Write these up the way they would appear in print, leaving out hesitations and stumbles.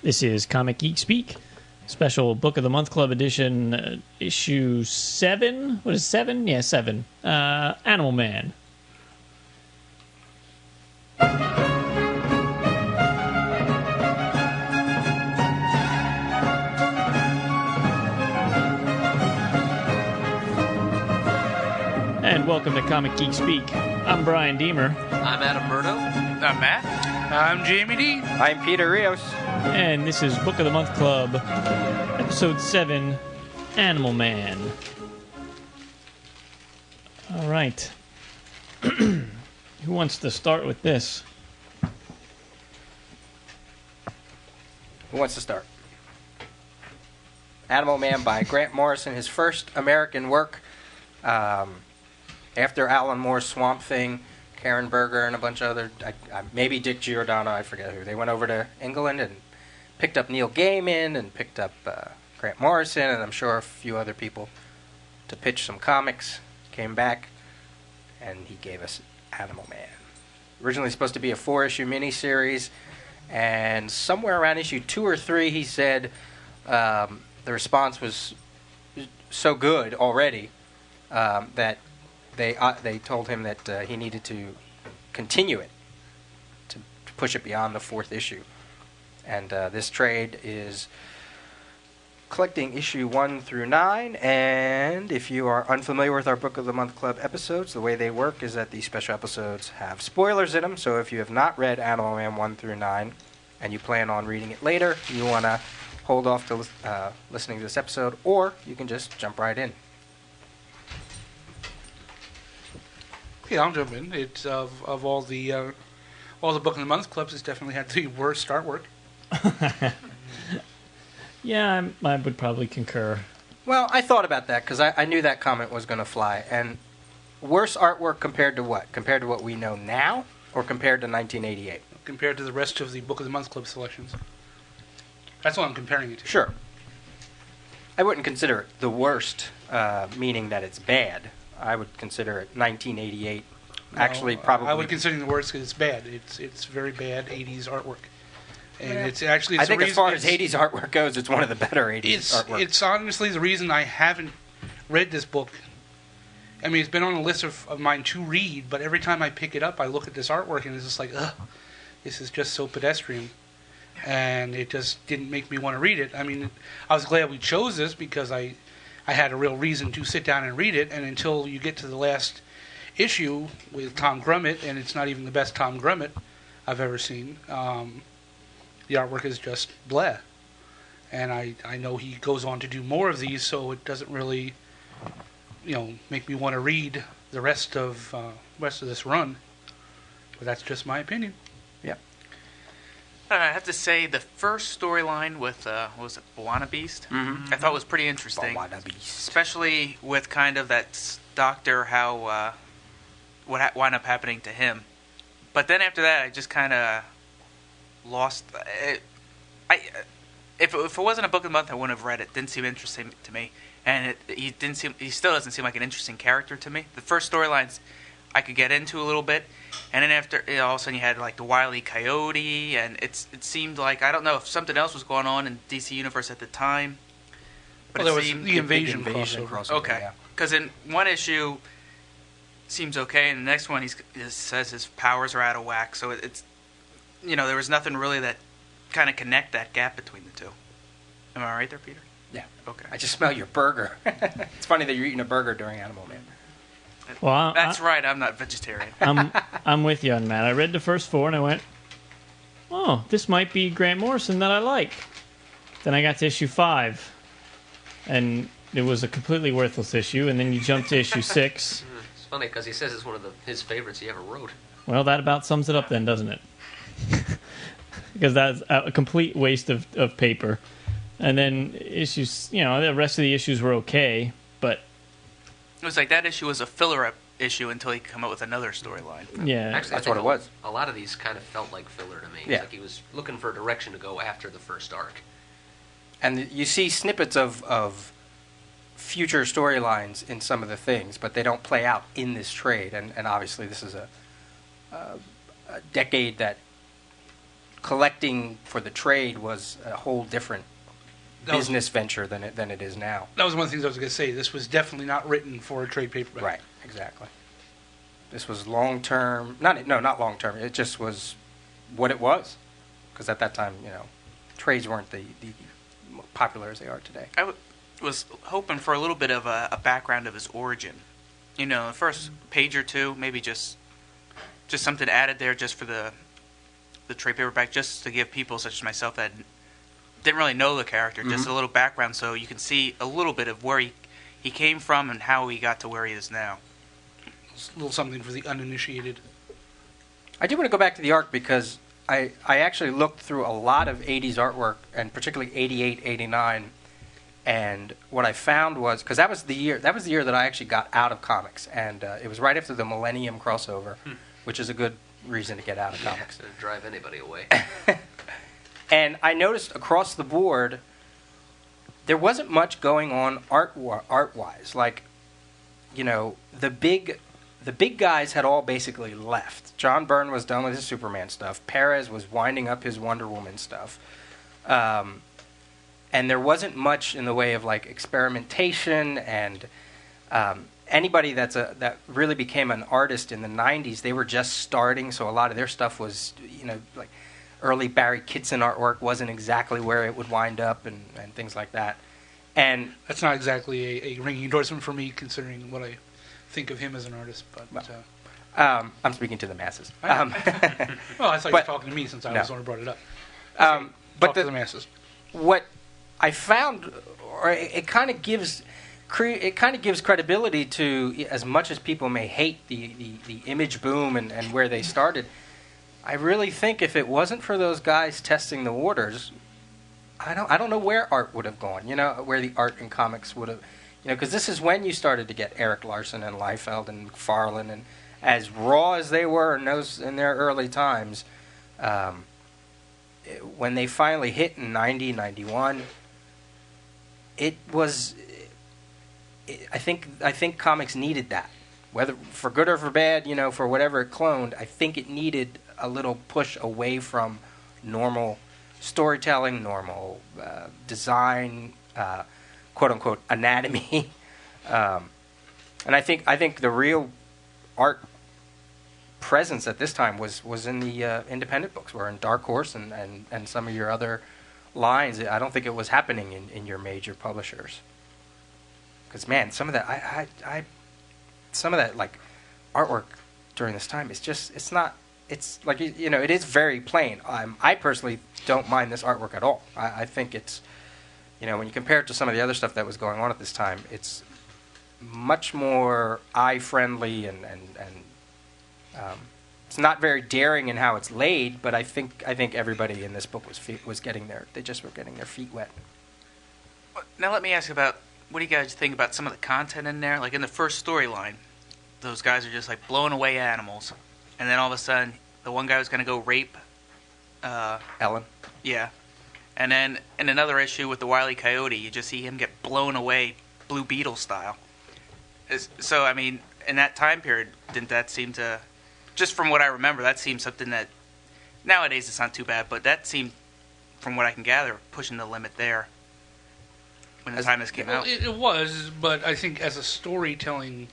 This is Comic Geek Speak, special Book of the Month Club edition, issue 7. What is 7? Yeah, 7. Animal Man. And welcome to Comic Geek Speak. I'm Brian Deemer. I'm Adam Murdo. I'm Matt. I'm Jamie D. I'm Peter Rios. And this is Book of the Month Club, episode 7, Animal Man. All right. Who wants to start with this? Who wants to start? Animal Man by Grant Morrison, his first American work. After Alan Moore's Swamp Thing, Karen Berger and a bunch of other, maybe Dick Giordano, I forget who. They went over to England and picked up Neil Gaiman and picked up Grant Morrison and I'm sure a few other people to pitch some comics. Came back and he gave us Animal Man. Originally supposed to be a 4-issue miniseries, and somewhere around issue 2 or 3 he said the response was so good already that they told him that he needed to continue it, to push it beyond the 4th issue. And this trade is collecting issue 1 through 9. And if you are unfamiliar with our Book of the Month Club episodes, the way they work is that these special episodes have spoilers in them. So if you have not read Animal Man 1 through 9 and you plan on reading it later, you want to hold off to listening to this episode, or you can just jump right in. Yeah, I'll jump in. It's of all the Book of the Month clubs, it's definitely had the worst artwork. Yeah, I would probably concur. Well, I thought about that because I knew that comment was going to fly. And worse artwork compared to what? Compared to what we know now, or compared to 1988? Compared to the rest of the Book of the Month club selections. That's what I'm comparing it to. Sure. I wouldn't consider it the worst, meaning that it's bad. I would consider it 1988. Actually, probably. I would consider it the worst because it's bad. It's very bad 80s artwork. And it's actually... I think as far as 80s artwork goes, it's one of the better 80s artwork. It's honestly the reason I haven't read this book. I mean, it's been on the list of mine to read, but every time I pick it up, I look at this artwork and it's just like, ugh, this is just so pedestrian. And it just didn't make me want to read it. I mean, I was glad we chose this because I had a real reason to sit down and read it, and until you get to the last issue with Tom Grummett, and it's not even the best Tom Grummett I've ever seen, the artwork is just bleh. And I know he goes on to do more of these, so it doesn't really, make me want to read the rest of this run. But that's just my opinion. Yeah. I have to say, the first storyline with, what was it, Buana Beast? Mm-hmm. I thought was pretty interesting. Buana Beast. Especially with kind of that doctor, how, what wound up happening to him. But then after that, I just kind of lost it. If it wasn't a Book of the Month, I wouldn't have read it. Didn't seem interesting to me. And he still doesn't seem like an interesting character to me. The first storylines I could get into a little bit, and then after, all of a sudden you had like the Wile E Coyote, and it seemed like, I don't know if something else was going on in DC Universe at the time, but well, there was the invasion crossover. Okay, because in one issue seems okay, and the next one he says his powers are out of whack. So it's there was nothing really that kind of connect that gap between the two. Am I right there, Peter? Yeah. Okay. I just smell your burger. It's funny that you're eating a burger during Animal Man. Well, that's right. I'm not vegetarian. I'm with you on that. I read the first 4 and I went, "Oh, this might be Grant Morrison that I like." Then I got to issue 5, and it was a completely worthless issue. And then you jump to issue 6. It's funny because he says it's one of his favorites he ever wrote. Well, that about sums it up then, doesn't it? Because that's a complete waste of paper. And then issues, the rest of the issues were okay, but it was like that issue was a filler issue until he could come up with another storyline. Yeah, actually, that's what it was. A lot of these kind of felt like filler to me. Yeah. It's like he was looking for a direction to go after the first arc. And you see snippets of future storylines in some of the things, but they don't play out in this trade. And obviously this is a decade that collecting for the trade was a whole different That was- business venture than it is now. That was one of the things I was going to say. This was definitely not written for a trade paperback. Right, exactly. This was long term. Not long term. It just was what it was, because at that time, trades weren't the popular as they are today. I was hoping for a little bit of a background of his origin. The first page or two, maybe just something added there just for the trade paperback, just to give people such as myself that didn't really know the character, just a little background so you can see a little bit of where he came from and how he got to where he is now. A little something for the uninitiated. I do want to go back to the arc because I actually looked through a lot of 80s artwork, and particularly 88, 89, and what I found was, because that was the year that I actually got out of comics, and it was right after the Millennium crossover, which is a good reason to get out of comics. To drive anybody away. And I noticed across the board, there wasn't much going on art-wise. Like, the big guys had all basically left. John Byrne was done with his Superman stuff. Perez was winding up his Wonder Woman stuff. And there wasn't much in the way of like experimentation and anybody that really became an artist in the 90s, they were just starting, so a lot of their stuff was, like early Barry Kitson artwork wasn't exactly where it would wind up and things like that. And That's not exactly a ringing endorsement for me, considering what I think of him as an artist. But I'm speaking to the masses. well, I thought you were talking to me since I was the one who brought it up. Talk to the masses. What I found, or it kind of gives credibility to, as much as people may hate the image boom and where they started. I really think if it wasn't for those guys testing the waters, I don't know where art would have gone. Where the art in comics would have, because this is when you started to get Eric Larson and Liefeld and McFarlane, and as raw as they were in their early times, when they finally hit in 90, 91, it was. I think comics needed that, whether for good or for bad, for whatever it cloned. I think it needed a little push away from normal storytelling, normal design, quote unquote anatomy, and I think the real art presence at this time was in the independent books, were in Dark Horse and some of your other lines. I don't think it was happening in your major publishers. Because man, some of that like artwork during this time it's like it is very plain. I personally don't mind this artwork at all. I think it's when you compare it to some of the other stuff that was going on at this time, it's much more eye friendly and it's not very daring in how it's laid. But I think everybody in this book was getting they just were getting their feet wet. Now let me ask about, what do you guys think about some of the content in there? Like in the first storyline, those guys are just like blowing away animals, and then all of a sudden, the one guy was going to go rape Ellen. Yeah, and then in another issue with the Wile E. Coyote, you just see him get blown away, Blue Beetle style. So I mean, in that time period, didn't that seem to, just from what I remember, that seemed something that nowadays it's not too bad, but that seemed, from what I can gather, pushing the limit there. When the time this came out, It was, but I think as a storytelling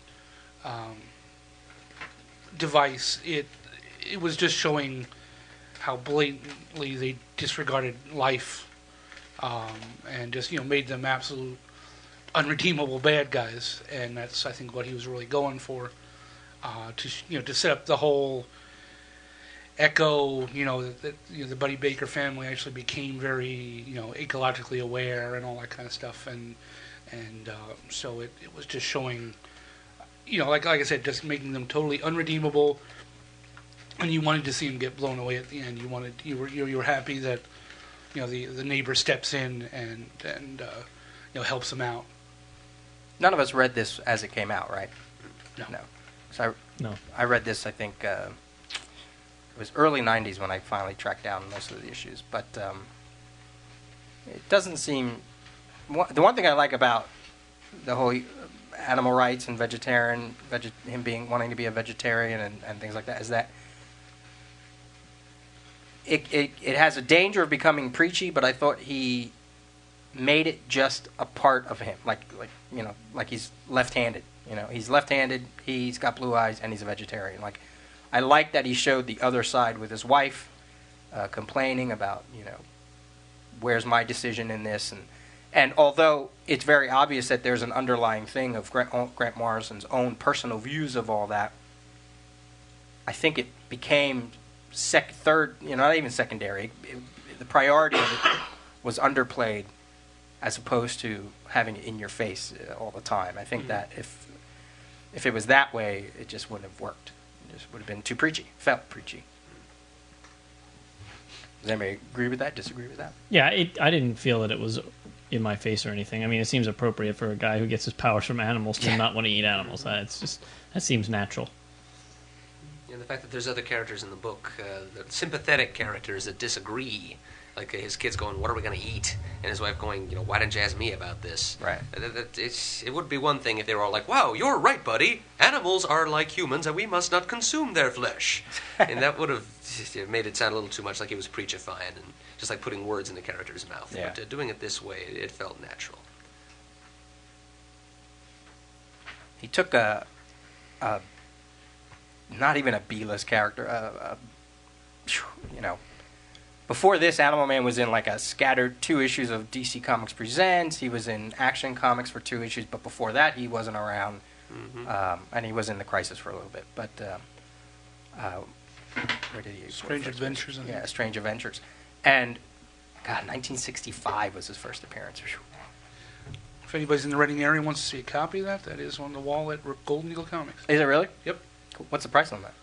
device, it was just showing how blatantly they disregarded life and just made them absolute unredeemable bad guys, and that's I think what he was really going for to set up the whole echo. The Buddy Baker family actually became very ecologically aware and all that kind of stuff, and so it was just showing, like I said, just making them totally unredeemable. And you wanted to see him get blown away at the end. You were happy that the neighbor steps in and helps him out. None of us read this as it came out, right? No. So No. I read this. I think it was early '90s when I finally tracked down most of the issues. But it doesn't seem. The one thing I like about the whole animal rights and vegetarian, him wanting to be a vegetarian and things like that, is that it has a danger of becoming preachy, but I thought he made it just a part of him, like he's left-handed. He's left-handed, he's got blue eyes, and he's a vegetarian. Like, I like that he showed the other side with his wife, complaining about, where's my decision in this, and although it's very obvious that there's an underlying thing of Grant Morrison's own personal views of all that, I think it became third, not even secondary. The priority of it was underplayed, as opposed to having it in your face all the time. I think that if it was that way, it just wouldn't have worked. It just would have been too preachy. Felt preachy. Does anybody agree with that? Disagree with that? Yeah, I didn't feel that it was in my face or anything. I mean, it seems appropriate for a guy who gets his powers from animals to not want to eat animals. That seems natural. And the fact that there's other characters in the book, the sympathetic characters that disagree, like his kids going, "What are we going to eat?" and his wife going, "Why didn't you ask me about this?" Right. It would be one thing if they were all like, "Wow, you're right, buddy. Animals are like humans, and we must not consume their flesh." And that would have made it sound a little too much like he was preachifying and just like putting words in the character's mouth. Yeah. But doing it this way, it felt natural. He took a not even a B-list character, before this, Animal Man was in like a scattered 2 issues of DC Comics Presents. He was in Action Comics for 2 issues, but before that, he wasn't around. And he was in the Crisis for a little bit. But where did he? Strange Adventures. Yeah, Strange Adventures. And God, 1965 was his first appearance. If anybody's in the Reading area and wants to see a copy of that, that is on the wall at Golden Eagle Comics. Is it really? Yep. Cool. What's the price on that?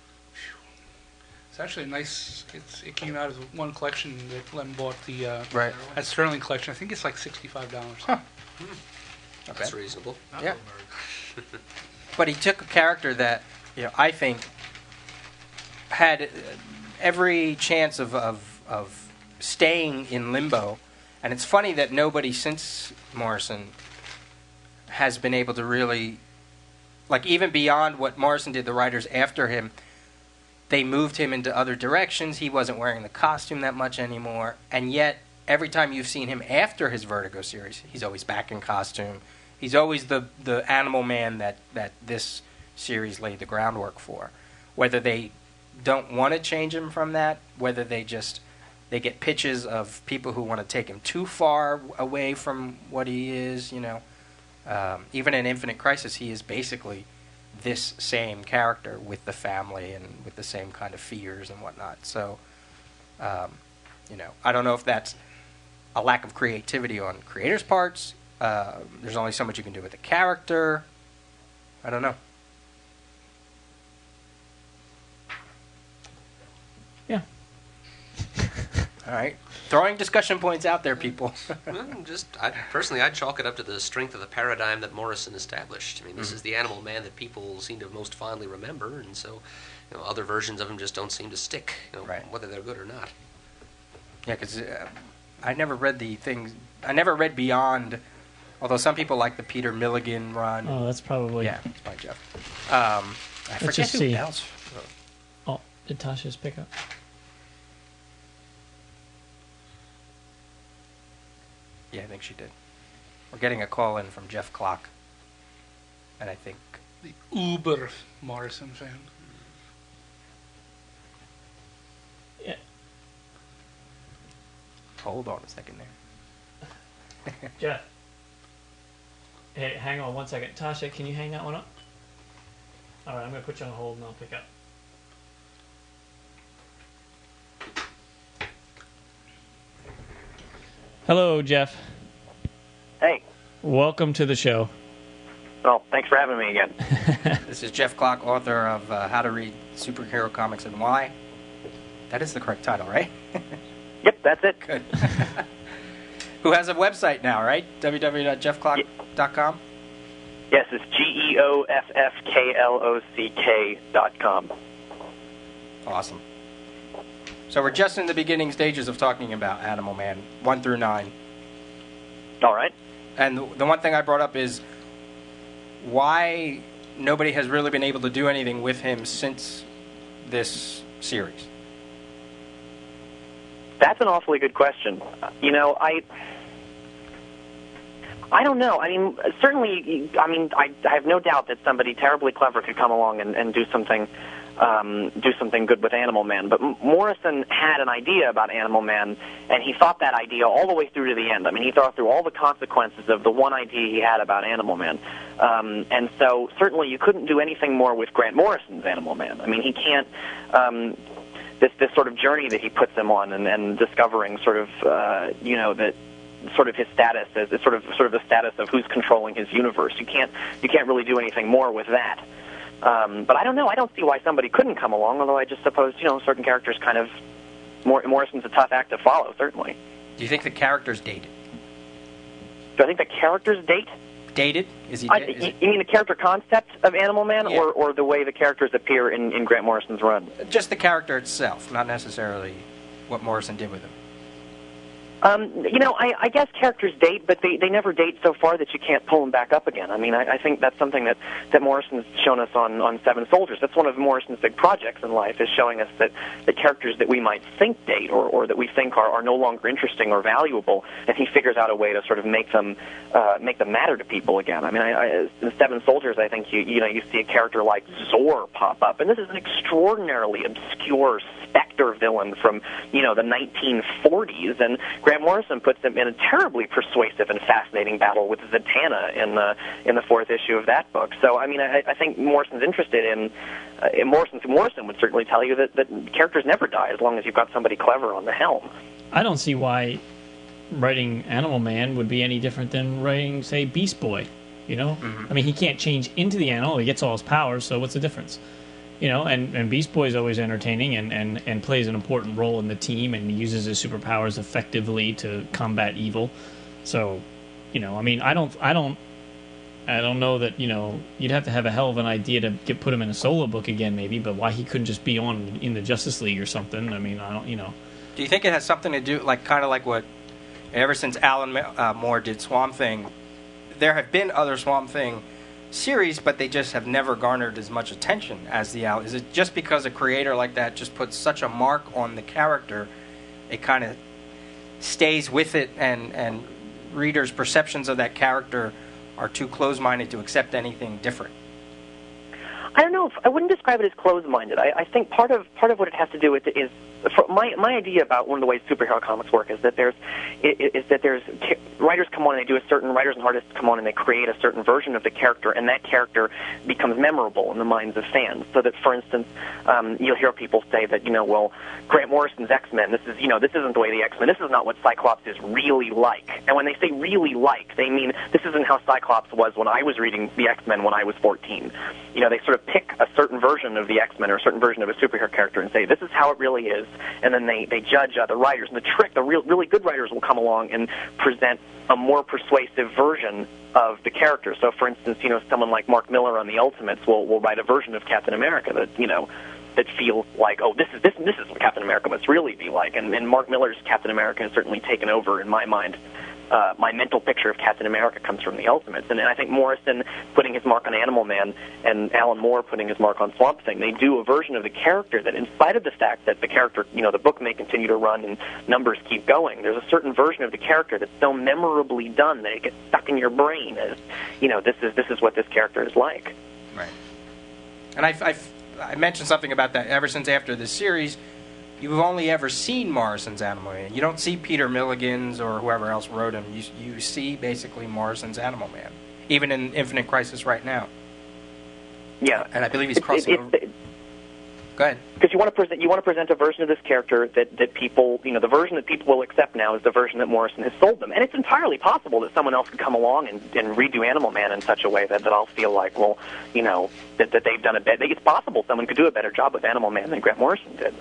It's actually a nice. It came out as one collection that Lem bought the Right. at Sterling collection. I think it's like $65. Huh. That's reasonable. Yeah. But he took a character that I think had every chance of staying in limbo, and it's funny that nobody since Morrison has been able to really, like, even beyond what Morrison did, the writers after him, they moved him into other directions. He wasn't wearing the costume that much anymore, and yet every time you've seen him after his Vertigo series, he's always back in costume. He's always the Animal Man that this series laid the groundwork for. Whether they don't want to change him from that, whether they get pitches of people who want to take him too far away from what he is, even in Infinite Crisis, he is basically this same character with the family and with the same kind of fears and whatnot. So, I don't know if that's a lack of creativity on creators' parts. There's only so much you can do with the character. I don't know. Yeah. All right. Throwing discussion points out there, people. Well, I'd chalk it up to the strength of the paradigm that Morrison established. I mean, this is the Animal Man that people seem to most fondly remember, and so other versions of him just don't seem to stick, Right. whether they're good or not. Yeah, because I never read the things. I never read beyond. Although some people like the Peter Milligan run. Oh, that's probably... Yeah, it's by Geoff. I forget just who see. else. Oh, did Tasha just pick up? Yeah, I think she did. We're getting a call in from Geoff Klock. And I think... The uber Morrison fan. Yeah. Hold on a second there. Jeff. Hey, hang on 1 second. Tasha, can you hang that one up? All right, I'm going to put you on hold and I'll pick up. Hello, Jeff. Hey. Welcome to the show. Well, thanks for having me again. This is Geoff Klock, author of How to Read Superhero Comics and Why. That is the correct title, right? Yep, that's it. Good. Who has a website now, right? www.geoffklock.com? Yes, it's GeoffKlock.com. Awesome. So we're just in the beginning stages of talking about Animal Man, 1 through 9. All right. And the one thing I brought up is why nobody has really been able to do anything with him since this series. That's an awfully good question. You know, I don't know. I mean, certainly, I have no doubt that somebody terribly clever could come along and do something good with Animal Man. But Morrison had an idea about Animal Man, and he thought that idea all the way through to the end. I mean, he thought through all the consequences of the one idea he had about Animal Man. And so certainly you couldn't do anything more with Grant Morrison's Animal Man. I mean, he can't... This sort of journey that he puts him on, and discovering sort of, that sort of his status as sort of the status of who's controlling his universe. You can't really do anything more with that. But I don't know. I don't see why somebody couldn't come along. Although I just suppose certain characters kind of Morrison's a tough act to follow. Certainly. Do you think the character's dated? Do I think the characters date? Dated? Is he? You mean the character concept of Animal Man, Yeah. or the way the characters appear in Grant Morrison's run? Just the character itself, not necessarily what Morrison did with him. I guess characters date, but they never date so far that you can't pull them back up again. I mean, I think that's something that Morrison's shown us on Seven Soldiers. That's one of Morrison's big projects in life, is showing us that the characters that we might think date or that we think are no longer interesting or valuable, and he figures out a way to sort of make them matter to people again. I mean, in Seven Soldiers, I think you see a character like Zor pop up, and this is an extraordinarily obscure specter villain from the 1940s, and Grant Morrison puts him in a terribly persuasive and fascinating battle with Zatanna in the fourth issue of that book. So I mean, I think Morrison's interested in Morrison would certainly tell you that characters never die as long as you've got somebody clever on the helm. I don't see why writing Animal Man would be any different than writing, say, Beast Boy. Mm-hmm. I mean, he can't change into the animal; he gets all his powers. So what's the difference? And Beast Boy is always entertaining and plays an important role in the team and uses his superpowers effectively to combat evil. So, I mean, I don't know that, you'd have to have a hell of an idea to put him in a solo book again, maybe, but why he couldn't just be in the Justice League or something? I mean, I don't. Do you think it has something to do, kind of like what, ever since Alan Moore did Swamp Thing, there have been other Swamp Thing series, but they just have never garnered as much attention as the Is it just because a creator like that just puts such a mark on the character, it kind of stays with it, and readers' perceptions of that character are too close-minded to accept anything different? I don't know. I wouldn't describe it as closed-minded. I think part of what it has to do with it is my idea about one of the ways superhero comics work is that there's writers come on and they do a certain writers and artists come on and they create a certain version of the character, and that character becomes memorable in the minds of fans. So that, for instance, you'll hear people say that well, Grant Morrison's X-Men. This isn't the way the X-Men. This is not what Cyclops is really like. And when they say really like, they mean this isn't how Cyclops was when I was reading the X-Men when I was 14. They sort of pick a certain version of the X-Men or a certain version of a superhero character and say, this is how it really is, and then they judge the writers. And the really good writers will come along and present a more persuasive version of the character. So, for instance, someone like Mark Millar on the Ultimates will write a version of Captain America that feels like, oh, this is what Captain America must really be like. And Mark Millar's Captain America has certainly taken over in my mind. My mental picture of Captain America comes from the Ultimates, and I think Morrison putting his mark on Animal Man and Alan Moore putting his mark on Swamp Thing, they do a version of the character that, in spite of the fact that the character, the book may continue to run and numbers keep going, there's a certain version of the character that's so memorably done that it gets stuck in your brain as, this is what this character is like. Right. And I mentioned something about that ever since after this series. You've only ever seen Morrison's Animal Man. You don't see Peter Milligan's or whoever else wrote him. You see basically Morrison's Animal Man, even in Infinite Crisis right now. Yeah, and I believe he's crossing over. Go ahead. Because you want to present a version of this character that people, the version that people will accept now is the version that Morrison has sold them. And it's entirely possible that someone else could come along and redo Animal Man in such a way that I'll feel like, well, that they've done a better. It's possible someone could do a better job with Animal Man than Grant Morrison did.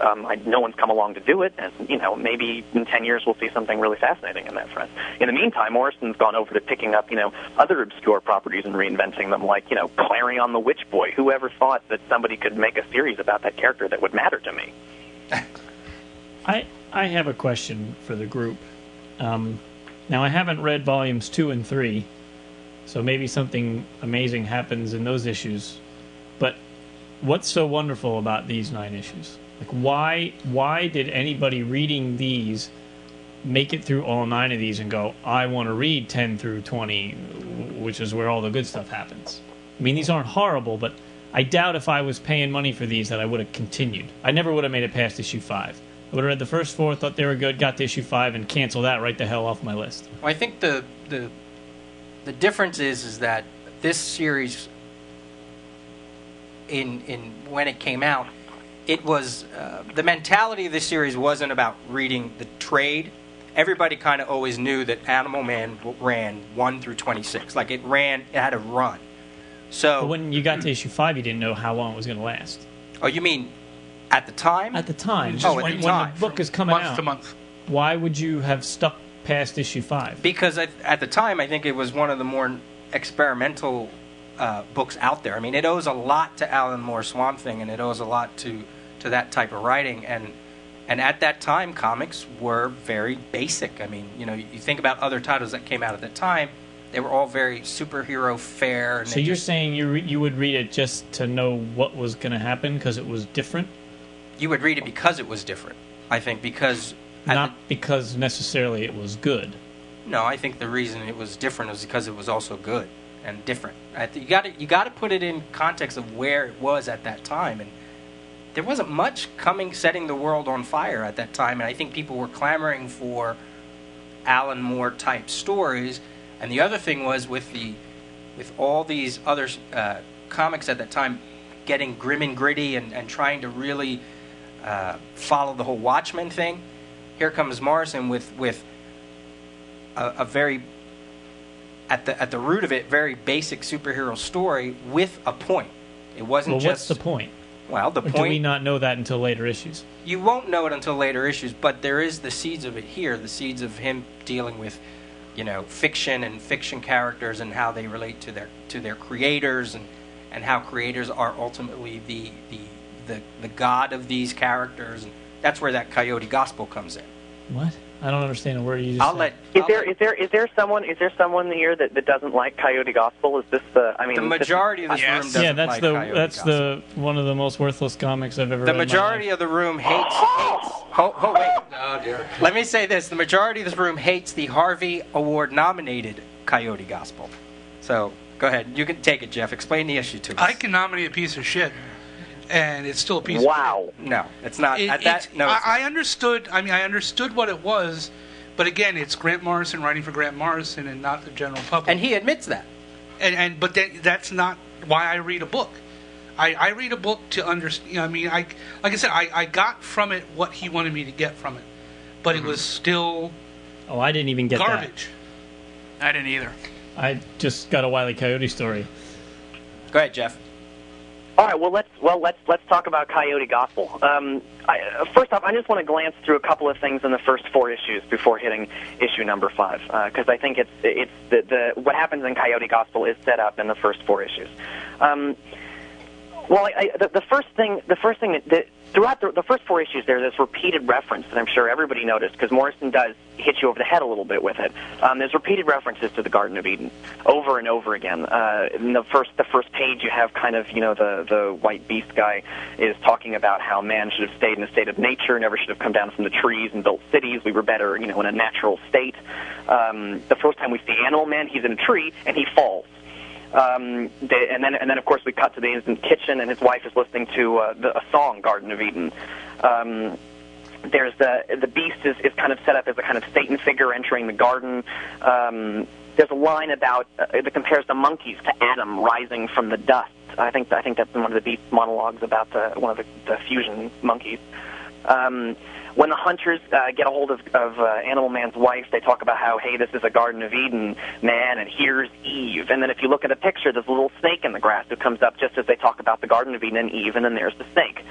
No one's come along to do it, and maybe in 10 years we'll see something really fascinating in that front. In the meantime, Morrison's gone over to picking up other obscure properties and reinventing them, like Clarion the Witch Boy. Whoever thought that somebody could make a series about that character that would matter to me? I have a question for the group. Now, I haven't read volumes 2 and 3, so maybe something amazing happens in those issues. But what's so wonderful about these 9 issues? Like, why did anybody reading these make it through all 9 of these and go, I want to read 10 through 20, which is where all the good stuff happens? I mean, these aren't horrible, but I doubt if I was paying money for these that I would have continued. I never would have made it past issue 5. I would have read the first 4, thought they were good, got to issue 5, and canceled that right the hell off my list. Well, I think the difference is that this series, in when it came out, it was the mentality of this series wasn't about reading the trade. Everybody kind of always knew that Animal Man ran 1 through 26. Like it had a run. So but when you got to issue 5, you didn't know how long it was going to last. Oh, you mean at the time? At the time. Oh, when time. the book is coming month out. to month. Why would you have stuck past issue 5? Because at the time, I think it was one of the more experimental books out there. I mean, it owes a lot to Alan Moore's Swamp Thing, and it owes a lot to that type of writing. And at that time, comics were very basic. I mean, you think about other titles that came out at the time, they were all very superhero fare. And so you're saying you would read it just to know what was going to happen because it was different? You would read it because it was different. I think because... Not because necessarily it was good. No, I think the reason it was different was because it was also good and different. You got to put it in context of where it was at that time, and there wasn't much setting the world on fire at that time, and I think people were clamoring for Alan Moore type stories. And the other thing was with all these other comics at that time getting grim and gritty and trying to really follow the whole Watchmen thing. Here comes Morrison with a very, at the root of it, very basic superhero story with a point. It wasn't just... What's the point? Well, the point... Do we not know that until later issues? You won't know it until later issues, but there is the seeds of it here, the seeds of him dealing with, fiction and fiction characters and how they relate to their creators and how creators are ultimately the god of these characters. And that's where that Coyote Gospel comes in. What? I don't understand a word you just said. Is there someone here that doesn't like Coyote Gospel? Is this the majority of this room doesn't like Coyote Gospel. One of the most worthless comics I've ever read. The majority of the room hates. Oh wait. Oh dear. Let me say this: the majority of this room hates the Harvey Award nominated Coyote Gospel. So go ahead, you can take it, Jeff. Explain the issue to us. I can nominate a piece of shit, and it's still a piece of shit. No, it's not. I understood. I mean, I understood what it was, but again, it's Grant Morrison writing for Grant Morrison and not the general public. And he admits that. But that's not why I read a book. I read a book to understand. I mean, like I said, I got from it what he wanted me to get from it, but it was still. Oh, I didn't even get garbage. I didn't either. I just got a Wile E. Coyote story. Go ahead, Jeff. All right. Let's talk about Coyote Gospel. First off, I just want to glance through a couple of things in the first 4 issues before hitting issue number 5, because I think it's what happens in Coyote Gospel is set up in the first 4 issues. The first thing that throughout the first 4 issues, there's this repeated reference that I'm sure everybody noticed, because Morrison does hit you over the head a little bit with it. There's repeated references to the Garden of Eden over and over again. In the first page, you have kind of the white beast guy is talking about how man should have stayed in a state of nature, never should have come down from the trees and built cities. We were better, in a natural state. The first time we see Animal Man, he's in a tree and he falls. And then of course we cut to the instant kitchen, and his wife is listening to a song, Garden of Eden. There's the beast is kind of set up as a kind of Satan figure entering the garden. There's a line about that compares the monkeys to Adam rising from the dust. I think that's in one of the beast monologues about one of the fusion monkeys. When the hunters get a hold of Animal Man's wife, they talk about how, hey, this is a Garden of Eden, man, and here's Eve. And then if you look at a picture, there's a little snake in the grass who comes up just as they talk about the Garden of Eden and Eve, and then there's the snake.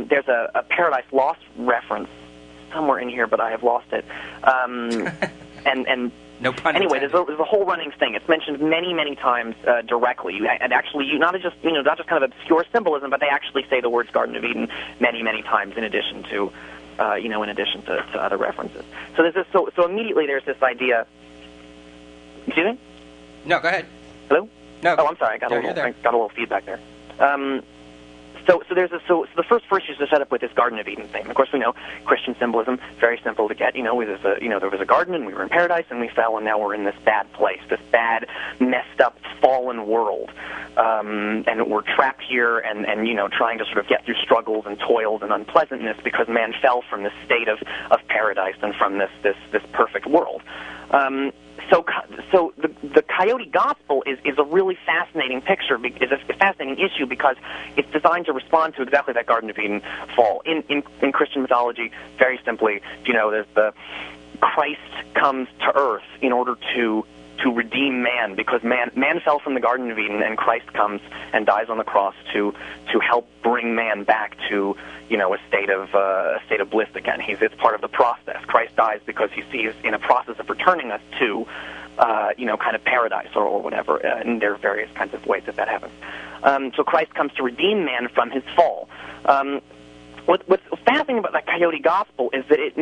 There's a Paradise Lost reference somewhere in here, but I have lost it. And no pun anyway, intended. there's a whole running thing. It's mentioned many times directly, and actually, not just kind of obscure symbolism, but they actually say the words Garden of Eden many times in addition to other references. So there's this. So immediately there's this idea. Excuse me? No, go ahead. Hello? No. Oh, I'm sorry. I got a little feedback there. So the first issue is to set up with this Garden of Eden thing. Of course, we know Christian symbolism, very simple to get. There was a garden, and we were in paradise, and we fell, and now we're in this bad place, this bad, messed up, fallen world, and we're trapped here, and trying to sort of get through struggles and toils and unpleasantness because man fell from this state of paradise and from this perfect world. So the Coyote Gospel is a really fascinating picture, is a fascinating issue because it's designed to respond to exactly that Garden of Eden fall. In Christian mythology, very simply, there's the Christ comes to earth in order to redeem man, because man fell from the Garden of Eden, and Christ comes and dies on the cross to help bring man back to a state of bliss again. It's part of the process. Christ dies because he sees in a process of returning us to kind of paradise or whatever, and there are various kinds of ways that happens. So Christ comes to redeem man from his fall. What's fascinating about that Coyote Gospel is that it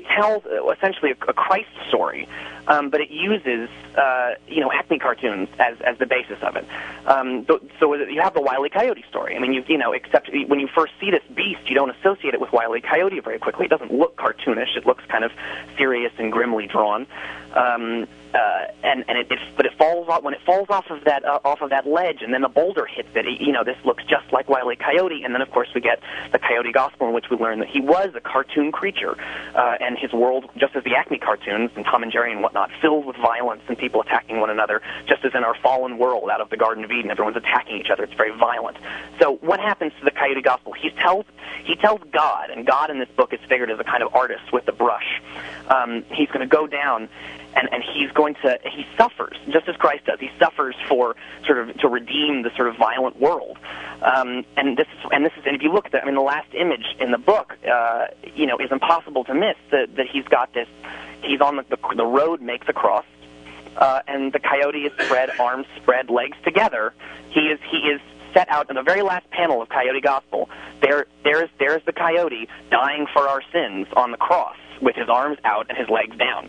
tells essentially a Christ story, but it uses Acme cartoons as the basis of it. So you have the Wile E. Coyote story. I mean, except when you first see this beast, you don't associate it with Wile E. Coyote very quickly. It doesn't look cartoonish. It looks kind of serious and grimly drawn. But it falls off when it falls off of that ledge, and then the boulder hits it. This looks just like Wile E. Coyote, and then of course we get the Coyote Gospel, in which we learn that he was a cartoon creature, and his world, just as the Acme cartoons and Tom and Jerry and whatnot, filled with violence and people attacking one another, just as in our fallen world out of the Garden of Eden, everyone's attacking each other. It's very violent. So what happens to the Coyote Gospel? He tells God, and God in this book is figured as a kind of artist with the brush. He's going to go down. And he suffers, just as Christ does. He suffers to redeem the sort of violent world. And if you look at the last image in the book, is impossible to miss that he's got this. He's on the road makes a cross, and the coyote is spread, arms spread, legs together. He is set out in the very last panel of Coyote Gospel. There's the coyote dying for our sins on the cross with his arms out and his legs down.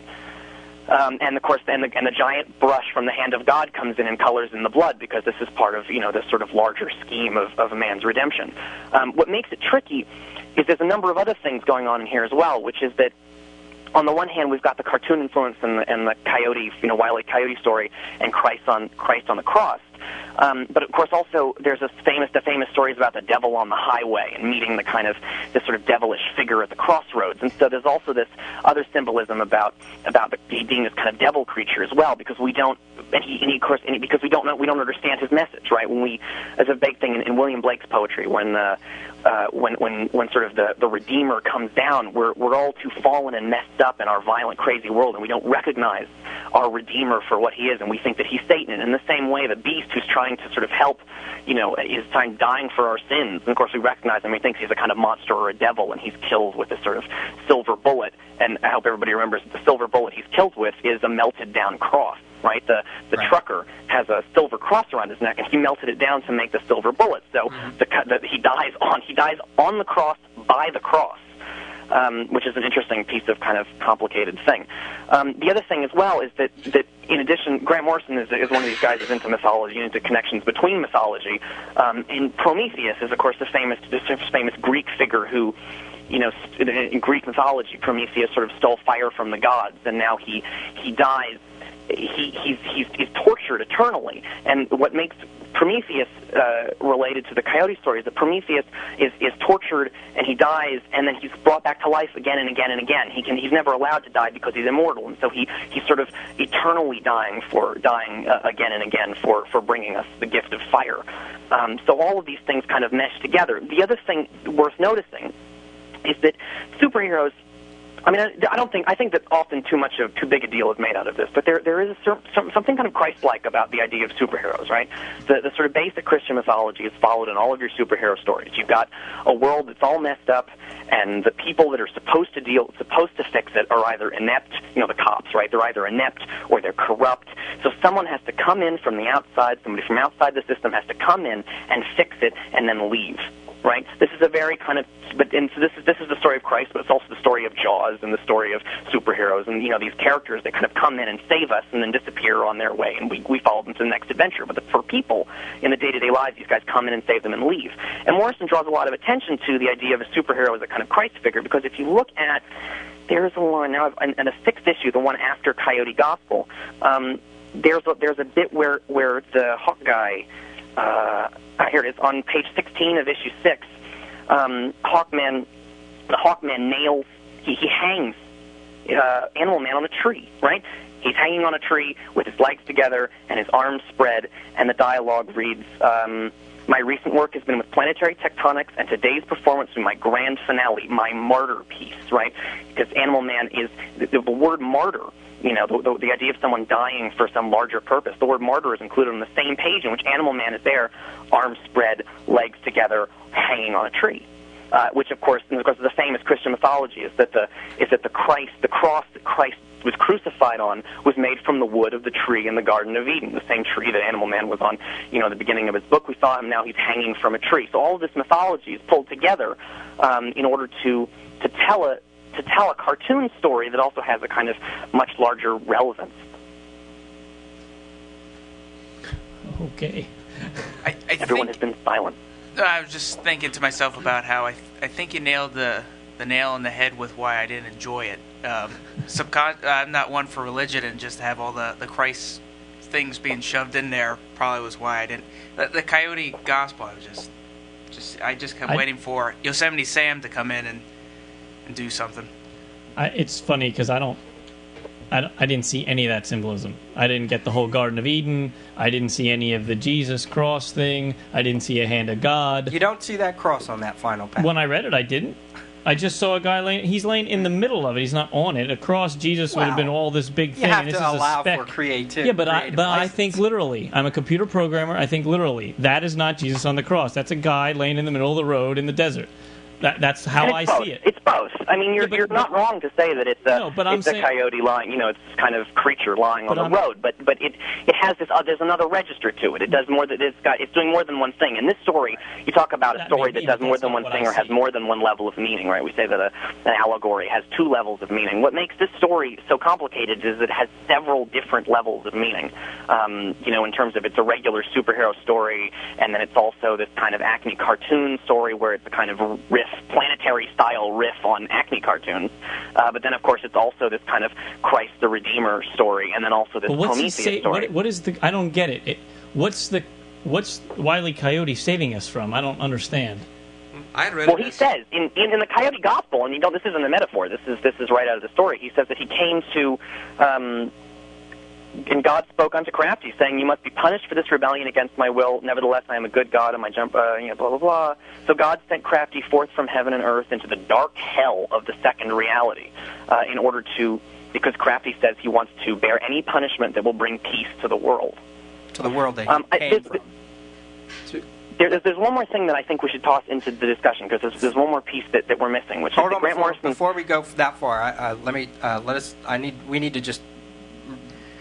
And of course, the giant brush from the hand of God comes in and colors in the blood, because this is part of this sort of larger scheme of man's redemption. What makes it tricky is there's a number of other things going on in here as well, which is that on the one hand we've got the cartoon influence and the coyote, Wile E. Coyote story, and Christ on the cross. But of course, also there's the famous stories about the devil on the highway and meeting this sort of devilish figure at the crossroads. And so there's also this other symbolism about he being this kind of devil creature as well, because we don't understand his message, right? As a big thing in William Blake's poetry, when sort of the Redeemer comes down, we're all too fallen and messed up in our violent, crazy world, and we don't recognize our Redeemer for what he is, and we think that he's Satan. And in the same way, the beast who's trying to sort of help, is dying for our sins. And of course, we recognize him. He thinks he's a kind of monster or a devil, and he's killed with this sort of silver bullet. And I hope everybody remembers that the silver bullet he's killed with is a melted down cross. Right, the right. Trucker has a silver cross around his neck, and he melted it down to make the silver bullet. So he dies on the cross by the cross, which is an interesting piece of kind of complicated thing. The other thing as well is that in addition, Grant Morrison is one of these guys who's into mythology and into connections between mythology. And Prometheus is, of course, the famous Greek figure who. In Greek mythology, Prometheus sort of stole fire from the gods, and now he dies. He's tortured eternally, and what makes Prometheus related to the Coyote story is that Prometheus is tortured and he dies, and then he's brought back to life again and again and again. He's never allowed to die because he's immortal, and so he's sort of eternally dying again and again for bringing us the gift of fire. So all of these things kind of mesh together. The other thing worth noticing is that superheroes. I think that often too big a deal is made out of this, but there is something kind of Christ-like about the idea of superheroes, right? The sort of basic Christian mythology is followed in all of your superhero stories. You've got a world that's all messed up, and the people that are supposed to fix it are either inept, the cops, right? They're either inept or they're corrupt. So someone has to come in from the outside, somebody from outside the system has to come in and fix it and then leave. right? This is a very kind of, and so this is the story of Christ, but it's also the story of Jaws and the story of superheroes, and these characters that kind of come in and save us and then disappear on their way, and we follow them to the next adventure. But for people in the day-to-day lives, these guys come in and save them and leave. And Morrison draws a lot of attention to the idea of a superhero as a kind of Christ figure, because if you look at, there's a line now in the 6th issue, the one after Coyote Gospel. There's a bit where the Hawk guy. Here it is, on page 16 of issue 6, the Hawkman nails, he hangs Animal Man on a tree, right? He's hanging on a tree with his legs together and his arms spread, and the dialogue reads, my recent work has been with planetary tectonics, and today's performance will be my grand finale, my martyr piece, right? Because Animal Man is, the word martyr, the idea of someone dying for some larger purpose. The word martyr is included on the same page in which Animal Man is there, arms spread, legs together, hanging on a tree. Which, of course, because of the famous Christian mythology, is that the cross that Christ was crucified on was made from the wood of the tree in the Garden of Eden, the same tree that Animal Man was on. At the beginning of his book, we saw him. Now he's hanging from a tree. So all of this mythology is pulled together in order to tell a cartoon story that also has a kind of much larger relevance. Okay. Everyone has been silent. I was just thinking to myself about how I think you nailed the nail on the head with why I didn't enjoy it. I'm not one for religion, and just to have all the Christ things being shoved in there probably was why I didn't. The Coyote Gospel, I just kept waiting for Yosemite Sam to come in and do something. It's funny because I didn't see any of that symbolism. I didn't get the whole Garden of Eden. I didn't see any of the Jesus cross thing. I didn't see a hand of God. You don't see that cross on that final panel. When I read it, I didn't. I just saw a guy he's laying in the middle of it. He's not on it. A cross, Jesus would have been all this big thing. You have and this to is allow a speck. for creativity. Yeah, but I think literally. I'm a computer programmer. I think literally. That is not Jesus on the cross. That's a guy laying in the middle of the road in the desert. That's how I see it. It's both. I mean, you're not wrong to say that it's a coyote lying. It's kind of creature lying on the road. But it has this. There's another register to it. It does more. It's doing more than one thing. In this story, you talk about a story that does more than one thing or has more than one level of meaning. Right? We say that an allegory has two levels of meaning. What makes this story so complicated is it has several different levels of meaning. In terms of it's a regular superhero story, and then it's also this kind of Acme cartoon story where it's a kind of riff. Planetary-style riff on Acme cartoons. But then, of course, it's also this kind of Christ the Redeemer story, and then also this Prometheus story. What is the... I don't get it. What's Wile E. Coyote saving us from? I don't understand. He says, in the Coyote Gospel, and this isn't a metaphor, this is right out of the story, he says that he came to... And God spoke unto Crafty, saying, "You must be punished for this rebellion against my will. Nevertheless, I am a good God, and my blah, blah, blah." So God sent Crafty forth from heaven and earth into the dark hell of the second reality because Crafty says he wants to bear any punishment that will bring peace to the world. To the world that he came from. There's one more thing that I think we should toss into the discussion, because there's one more piece that we're missing, which is Grant Morrison. Before we go that far, we need to just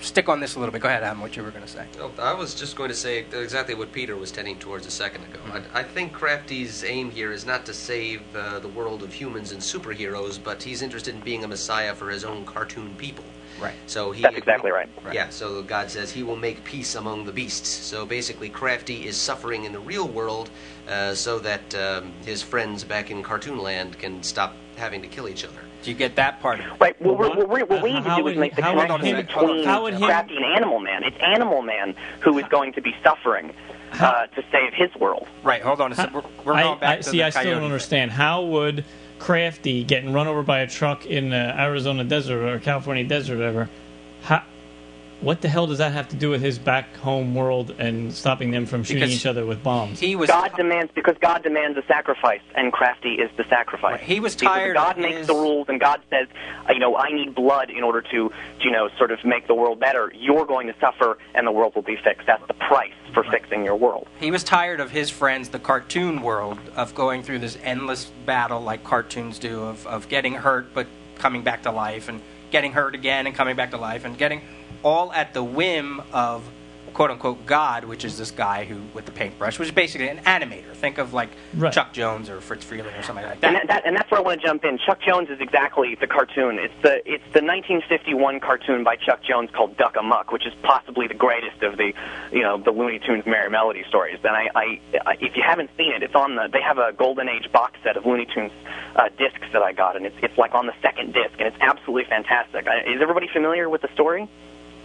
stick on this a little bit. Go ahead, Adam, what you were going to say. Oh, I was just going to say exactly what Peter was tending towards a second ago. Mm-hmm. I think Crafty's aim here is not to save the world of humans and superheroes, but he's interested in being a messiah for his own cartoon people. Right. So that's exactly right. Yeah, so God says he will make peace among the beasts. So basically Crafty is suffering in the real world so that his friends back in Cartoon Land can stop having to kill each other. Do you get that part of it? Right. Well, what we need to do is make the connection between Crafty and Animal Man. It's Animal Man who is going to be suffering to save his world. Right. Hold on a second. We're going back to the I still don't understand. How would Crafty getting run over by a truck in the Arizona desert or California desert or whatever, what the hell does that have to do with his back home world and stopping them from shooting each other with bombs? God demands a sacrifice, and Crafty is the sacrifice. Right. He was tired. God makes the rules, and God says, I need blood in order to, sort of make the world better. You're going to suffer, and the world will be fixed. That's the price for fixing your world. He was tired of his friends, the cartoon world, of going through this endless battle like cartoons do, of getting hurt but coming back to life, and getting hurt again and coming back to life, and getting all at the whim of quote-unquote God, which is this guy who with the paintbrush, which is basically an animator. Think of like Right. Chuck Jones or Fritz Freeling or something like that. And that's where I want to jump in. Chuck Jones is exactly the cartoon. It's the 1951 cartoon by Chuck Jones called Duck Amuck, which is possibly the greatest of the the Looney Tunes Merry Melody stories. And I if you haven't seen it, it's on they have a Golden Age box set of Looney Tunes discs that I got, and it's like on the second disc, and it's absolutely fantastic. Is everybody familiar with the story?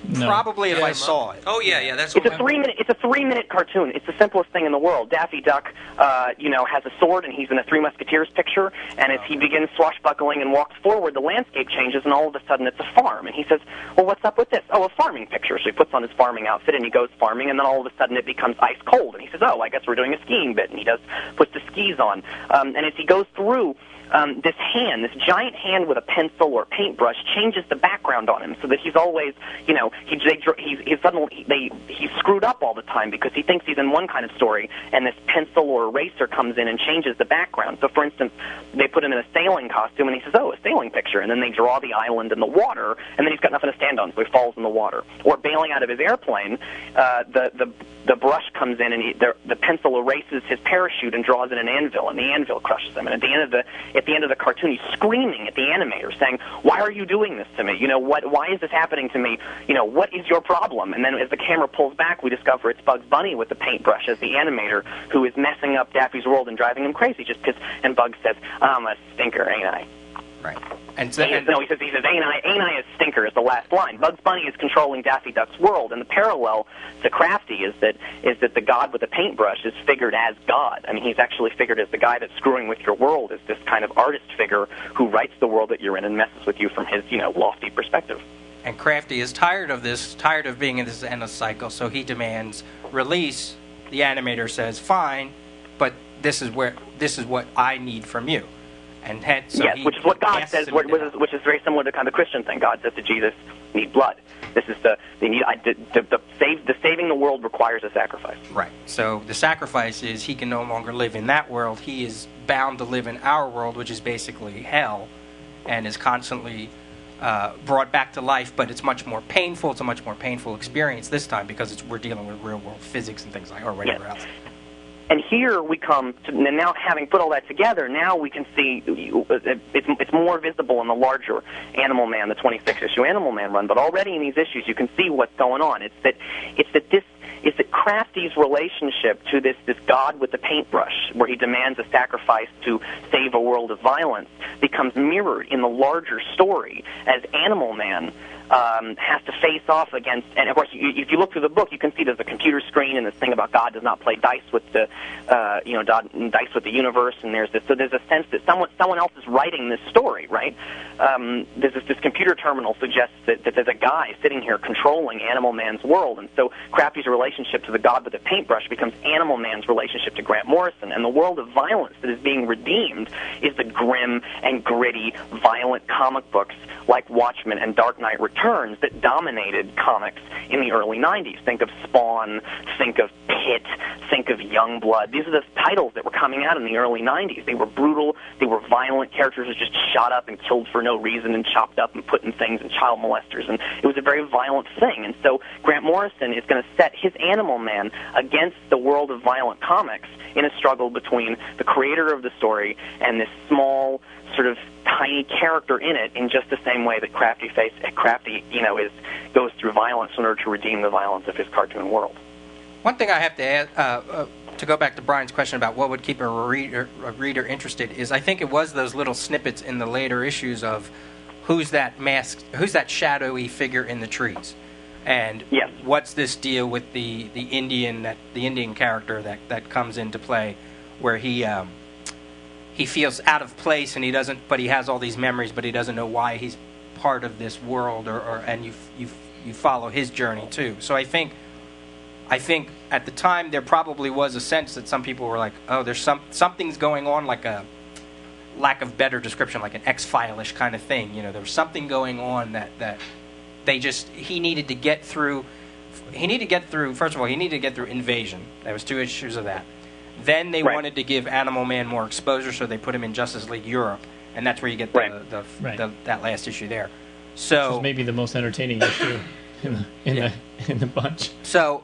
No. Probably if I saw it. Oh yeah, that's It's what a 3-minute cartoon. It's the simplest thing in the world. Daffy Duck, has a sword, and he's in a Three Musketeers picture. And as he begins swashbuckling and walks forward, the landscape changes, and all of a sudden it's a farm. And he says, "Well, what's up with this?" "Oh, a farming picture." So he puts on his farming outfit and he goes farming, and then all of a sudden it becomes ice cold. And he says, "Oh, I guess we're doing a skiing bit." And he puts the skis on. And as he goes through, this hand, this giant hand with a pencil or paintbrush, changes the background on him, so that he's always, he's screwed up all the time because he thinks he's in one kind of story, and this pencil or eraser comes in and changes the background. So, for instance, they put him in a sailing costume, and he says, "Oh, a sailing picture," and then they draw the island and the water, and then he's got nothing to stand on, so he falls in the water. Or bailing out of his airplane, the brush comes in, and the pencil erases his parachute and draws in an anvil, and the anvil crushes him. And at the end of the cartoon, he's screaming at the animator, saying, "Why are you doing this to me? Why is this happening to me? What is your problem?" And then as the camera pulls back, we discover it's Bugs Bunny with the paintbrush as the animator, who is messing up Daffy's world and driving him crazy. And Bugs says, "I'm a stinker, ain't I?" Right. And he says, "Ain't I a stinker," is the last line. Bugs Bunny is controlling Daffy Duck's world, and the parallel to Crafty is that the god with the paintbrush is figured as God. I mean, he's actually figured as the guy that's screwing with your world, is this kind of artist figure who writes the world that you're in and messes with you from his, lofty perspective. And Crafty is tired of this, tired of being in this endless cycle, so he demands release. The animator says, "Fine, but this is what I need from you." And so yes, which is what God says, which is very similar to kind of the Christian thing. God says to Jesus, "Need blood." This is the saving the world requires a sacrifice. Right. So the sacrifice is he can no longer live in that world. He is bound to live in our world, which is basically hell, and is constantly brought back to life. But it's much more painful. It's a much more painful experience this time because we're dealing with real world physics and things like, or whatever else. And here we come to, now having put all that together, now we can see it's more visible in the larger Animal Man, the 26-issue Animal Man run. But already in these issues, you can see what's going on. It's that Crafty's relationship to this god with the paintbrush, where he demands a sacrifice to save a world of violence, becomes mirrored in the larger story as Animal Man has to face off against, and of course, if you look through the book, you can see there's a computer screen and this thing about God does not play dice with the, dice with the universe, and there's this. So there's a sense that someone else is writing this story, right? There's this computer terminal suggests that there's a guy sitting here controlling Animal Man's world, and so Crafty's relationship to the god with the paintbrush becomes Animal Man's relationship to Grant Morrison, and the world of violence that is being redeemed is the grim and gritty, violent comic books like Watchmen and Dark Knight Returns that dominated comics in the early 90s. Think of Spawn, think of Pit, think of Youngblood. These are the titles that were coming out in the early 90s. They were brutal, they were violent, characters were just shot up and killed for no reason and chopped up and put in things and child molesters, and it was a very violent thing. And so Grant Morrison is going to set his Animal Man against the world of violent comics in a struggle between the creator of the story and this small, sort of tiny character in it, in just the same way that Crafty goes through violence in order to redeem the violence of his cartoon world. One thing I have to add, to go back to Brian's question about what would keep a reader interested, is I think it was those little snippets in the later issues of who's that shadowy figure in the trees, and yes, what's this deal with the Indian character that comes into play, where he feels out of place and but he has all these memories, but he doesn't know why he's part of this world, and you follow his journey too. So I think at the time there probably was a sense that some people were like, oh, there's something's going on, like a lack of better description, like an X-File-ish kind of thing. There was something going on that he needed to get through. First of all, he needed to get through Invasion. There was 2 issues of that. Then they wanted to give Animal Man more exposure, so they put him in Justice League Europe, and that's where you get that last issue there. So which is maybe the most entertaining issue in the bunch. So,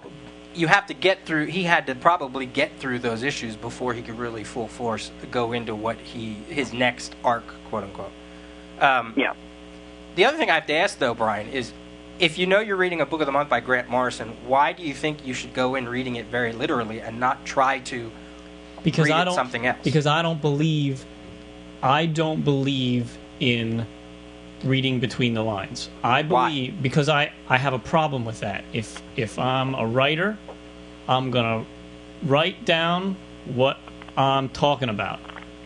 you have to get through. He had to probably get through those issues before he could really full force go into what his next arc, quote unquote. Yeah. The other thing I have to ask, though, Brian, is if you know you're reading a book of the month by Grant Morrison, why do you think you should go in reading it very literally and not try to read something else? Because I don't believe in reading between the lines. I believe because I have a problem with that. If I'm a writer, I'm gonna write down what I'm talking about.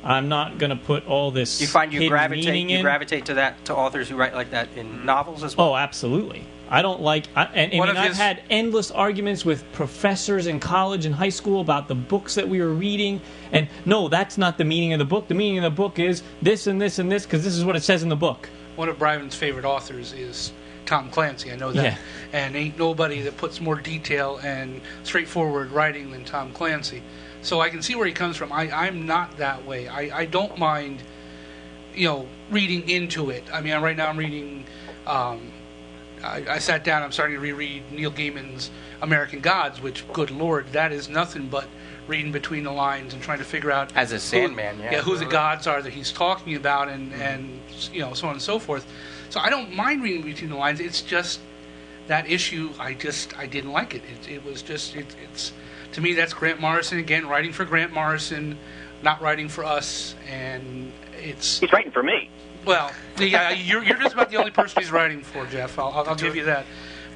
I'm not gonna put all this. You find you hidden gravitate to authors who write like that in novels as well. Oh, absolutely. I don't like. I've had endless arguments with professors in college and high school about the books that we were reading. And no, that's not the meaning of the book. The meaning of the book is this and this and this because this is what it says in the book. One of Brian's favorite authors is Tom Clancy. I know that. Yeah. And ain't nobody that puts more detail and straightforward writing than Tom Clancy. So I can see where he comes from. I'm not that way. I don't mind, reading into it. I mean, right now I'm reading. I sat down. I'm starting to reread Neil Gaiman's American Gods, which, good Lord, that is nothing but reading between the lines and trying to figure out as a Sandman, who the gods are that he's talking about, and so on and so forth. So I don't mind reading between the lines. It's just that issue. I didn't like it. It was just it's to me that's Grant Morrison again, writing for Grant Morrison, not writing for us, and he's writing for me. Well, yeah, you're just about the only person he's writing for, Jeff. I'll give you that.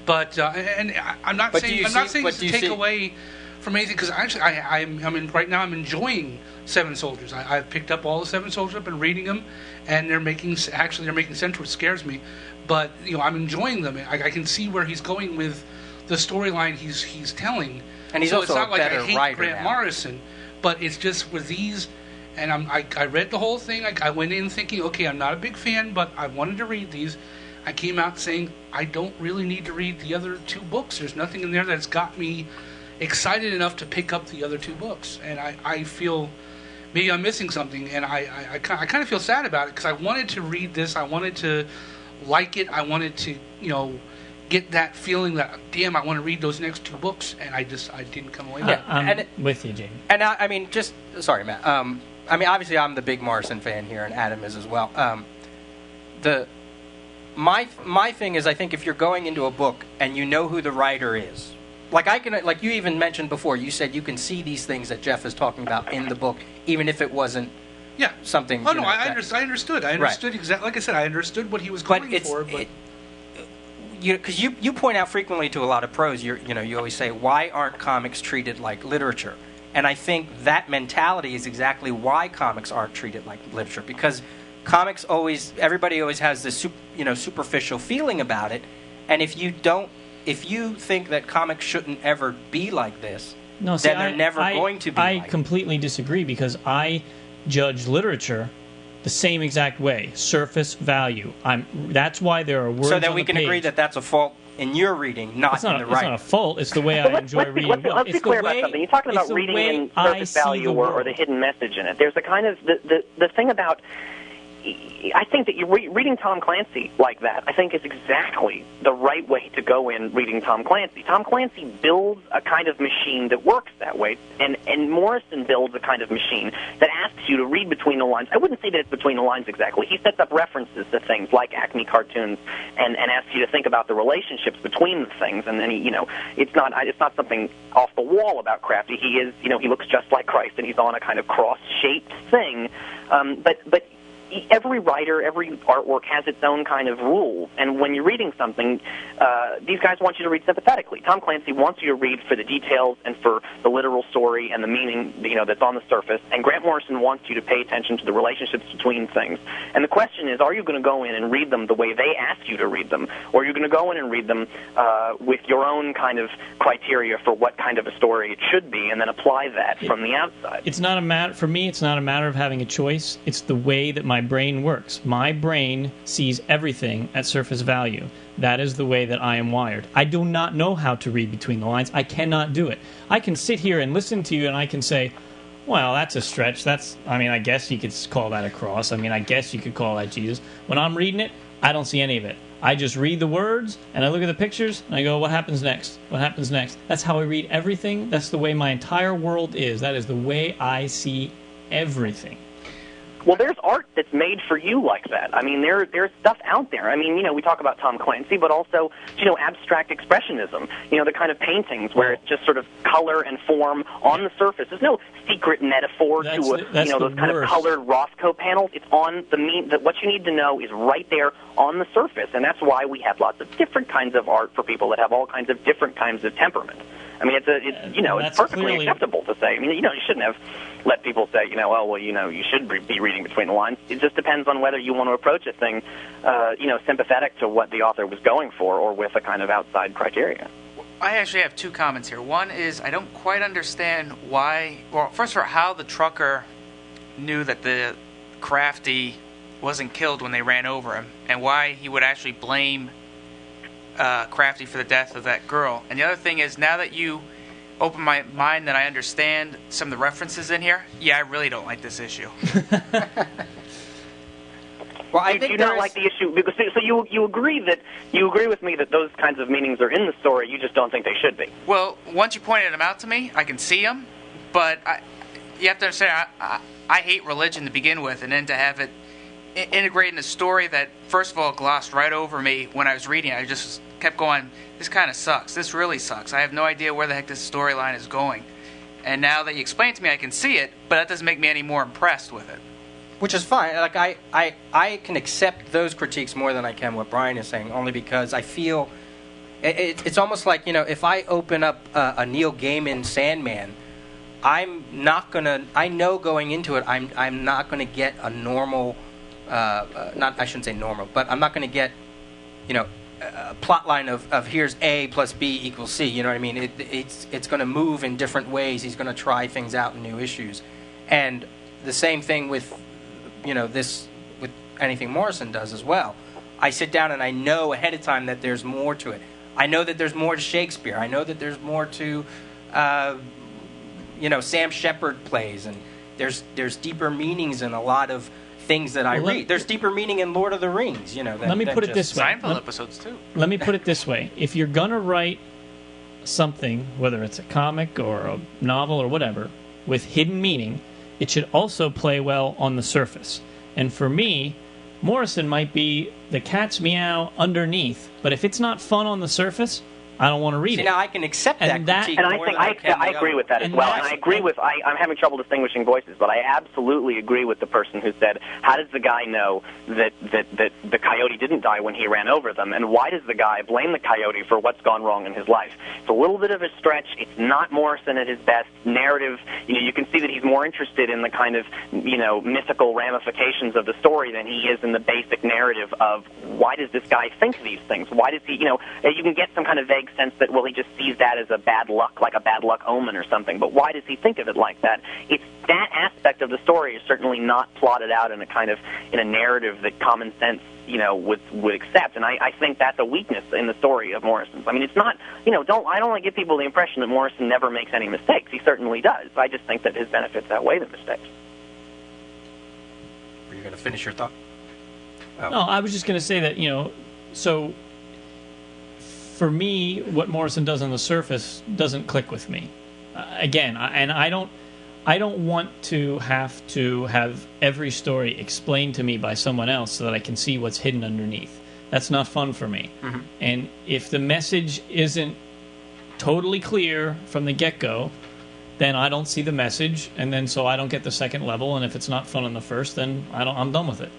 But and I'm not saying this to take away from anything, because actually right now I'm enjoying Seven Soldiers. I've picked up all the Seven Soldiers. I've been reading them, and they're making sense, which scares me. But I'm enjoying them. I can see where he's going with the storyline he's telling. And he's also it's not a like better I hate writer Grant now. Morrison, but it's just with these. And I read the whole thing. I went in thinking, okay, I'm not a big fan, but I wanted to read these. I came out saying, I don't really need to read the other two books. There's nothing in there that's got me excited enough to pick up the other two books. And I feel maybe I'm missing something, and I kind of feel sad about it, because I wanted to read this. I wanted to like it. I wanted to, get that feeling that, damn, I want to read those next two books, and I didn't come away with it. I'm with you, Jamie. And sorry, Matt. Obviously, I'm the big Morrison fan here, and Adam is as well. My thing is, I think if you're going into a book and you know who the writer is, like you even mentioned before, you said you can see these things that Geoff is talking about in the book, even if it wasn't something. Oh no, I understood. I understood exactly. Like I said, I understood what he was going for. But because you point out frequently to a lot of pros, you always say, why aren't comics treated like literature? And I think that mentality is exactly why comics aren't treated like literature, because comics everybody always has this superficial feeling about it, and if you think that comics shouldn't ever be like this, then they're never going to be. I completely disagree, because I judge literature the same exact way, surface value. That's why there are words. So then we can agree that that's a fault in your reading, not in the writing. It's not a fault. It's the way I enjoy reading. Let's be clear about something. You're talking about reading in surface value or the hidden message in it. There's a kind of the thing about. I think that reading Tom Clancy like that, I think, is exactly the right way to go in reading Tom Clancy. Tom Clancy builds a kind of machine that works that way, and Morrison builds a kind of machine that asks you to read between the lines. I wouldn't say that it's between the lines exactly. He sets up references to things like Acme cartoons and asks you to think about the relationships between the things. And then it's not something off the wall about Crafty. He is, he looks just like Christ, and he's on a kind of cross-shaped thing. But every writer, every artwork has its own kind of rules, and when you're reading something, these guys want you to read sympathetically. Tom Clancy wants you to read for the details and for the literal story and the meaning, that's on the surface, and Grant Morrison wants you to pay attention to the relationships between things. And the question is, are you going to go in and read them the way they ask you to read them, or are you going to go in and read them with your own kind of criteria for what kind of a story it should be, and then apply that from the outside? For me, it's not a matter of having a choice. It's the way that my brain works. My brain sees everything at surface value. That is the way that I am wired. I do not know how to read between the lines. I cannot do it. I can sit here and listen to you, and I can say, well, that's a stretch. I guess you could call that a cross. I guess you could call that Jesus. When I'm reading it, I don't see any of it. I just read the words, and I look at the pictures, and I go, what happens next? What happens next? That's how I read everything. That's the way my entire world is. That is the way I see everything. Well, there's art that's made for you like that. I mean, there's stuff out there. I mean, we talk about Tom Clancy, but also, abstract expressionism. The kind of paintings where it's just sort of color and form on the surface. There's no secret metaphor to those kind of colored Roscoe panels. It's on that what you need to know is right there on the surface, and that's why we have lots of different kinds of art for people that have all kinds of different kinds of temperament. I mean, it's perfectly acceptable to say. I mean, you shouldn't have let people say, you should be reading between the lines. It just depends on whether you want to approach a thing, sympathetic to what the author was going for, or with a kind of outside criteria. I actually have two comments here. One is I don't quite understand why. Well, first of all, how the trucker knew that the Crafty wasn't killed when they ran over him, and why he would actually blame Crafty for the death of that girl. And the other thing is, now that you open my mind, that I understand some of the references in here, I really don't like this issue. Well, I think you not like the issue because so you agree with me that those kinds of meanings are in the story. You just don't think they should be. Well, once you pointed them out to me, I can see them, but you have to understand. I hate religion to begin with, and then to have it integrated in a story that, first of all, glossed right over me when I was reading it. I just kept going, this kind of sucks. This really sucks. I have no idea where the heck this storyline is going. And now that you explain it to me, I can see it, but that doesn't make me any more impressed with it. Which is fine. Like I can accept those critiques more than I can what Brian is saying, only because I feel it's almost like, if I open up a Neil Gaiman Sandman, I'm not gonna. I know going into it, I'm not gonna get a normal. I shouldn't say normal, but I'm not going to get, a plot line of here's A plus B equals C. You know what I mean? It's going to move in different ways. He's going to try things out in new issues, and the same thing with, this with anything Morrison does as well. I sit down and I know ahead of time that there's more to it. I know that there's more to Shakespeare. I know that there's more to, Sam Shepard plays, and there's deeper meanings in a lot of things that I read. There's deeper meaning in Lord of the Rings, Let me put it this way. Seinfeld episodes too. Let me put it this way. If you're going to write something, whether it's a comic or a novel or whatever, with hidden meaning, it should also play well on the surface. And for me, Morrison might be the cat's meow underneath, but if it's not fun on the surface, I don't want to read it. Now I can accept that critique. And I agree with that as well. And I agree with, I'm having trouble distinguishing voices, but I absolutely agree with the person who said, how does the guy know that the coyote didn't die when he ran over them? And why does the guy blame the coyote for what's gone wrong in his life? It's a little bit of a stretch. It's not Morrison at his best. Narrative, you can see that he's more interested in the kind of, mythical ramifications of the story than he is in the basic narrative of why does this guy think these things? Why does he, you can get some kind of vague sense that, he just sees that as a bad luck, like a bad luck omen or something. But why does he think of it like that? It's that aspect of the story is certainly not plotted out in a narrative that common sense, would accept. And I think that's a weakness in the story of Morrison's. I mean, it's not, I don't want to give people the impression that Morrison never makes any mistakes. He certainly does. I just think that his benefits outweigh the mistakes. Were you going to finish your thought? Oh. No, I was just going to say that, so for me, what Morrison does on the surface doesn't click with me. Again, I don't want to have every story explained to me by someone else so that I can see what's hidden underneath. That's not fun for me. Mm-hmm. And if the message isn't totally clear from the get-go, then I don't see the message, and then so I don't get the second level. And if it's not fun on the first, then I'm done with it.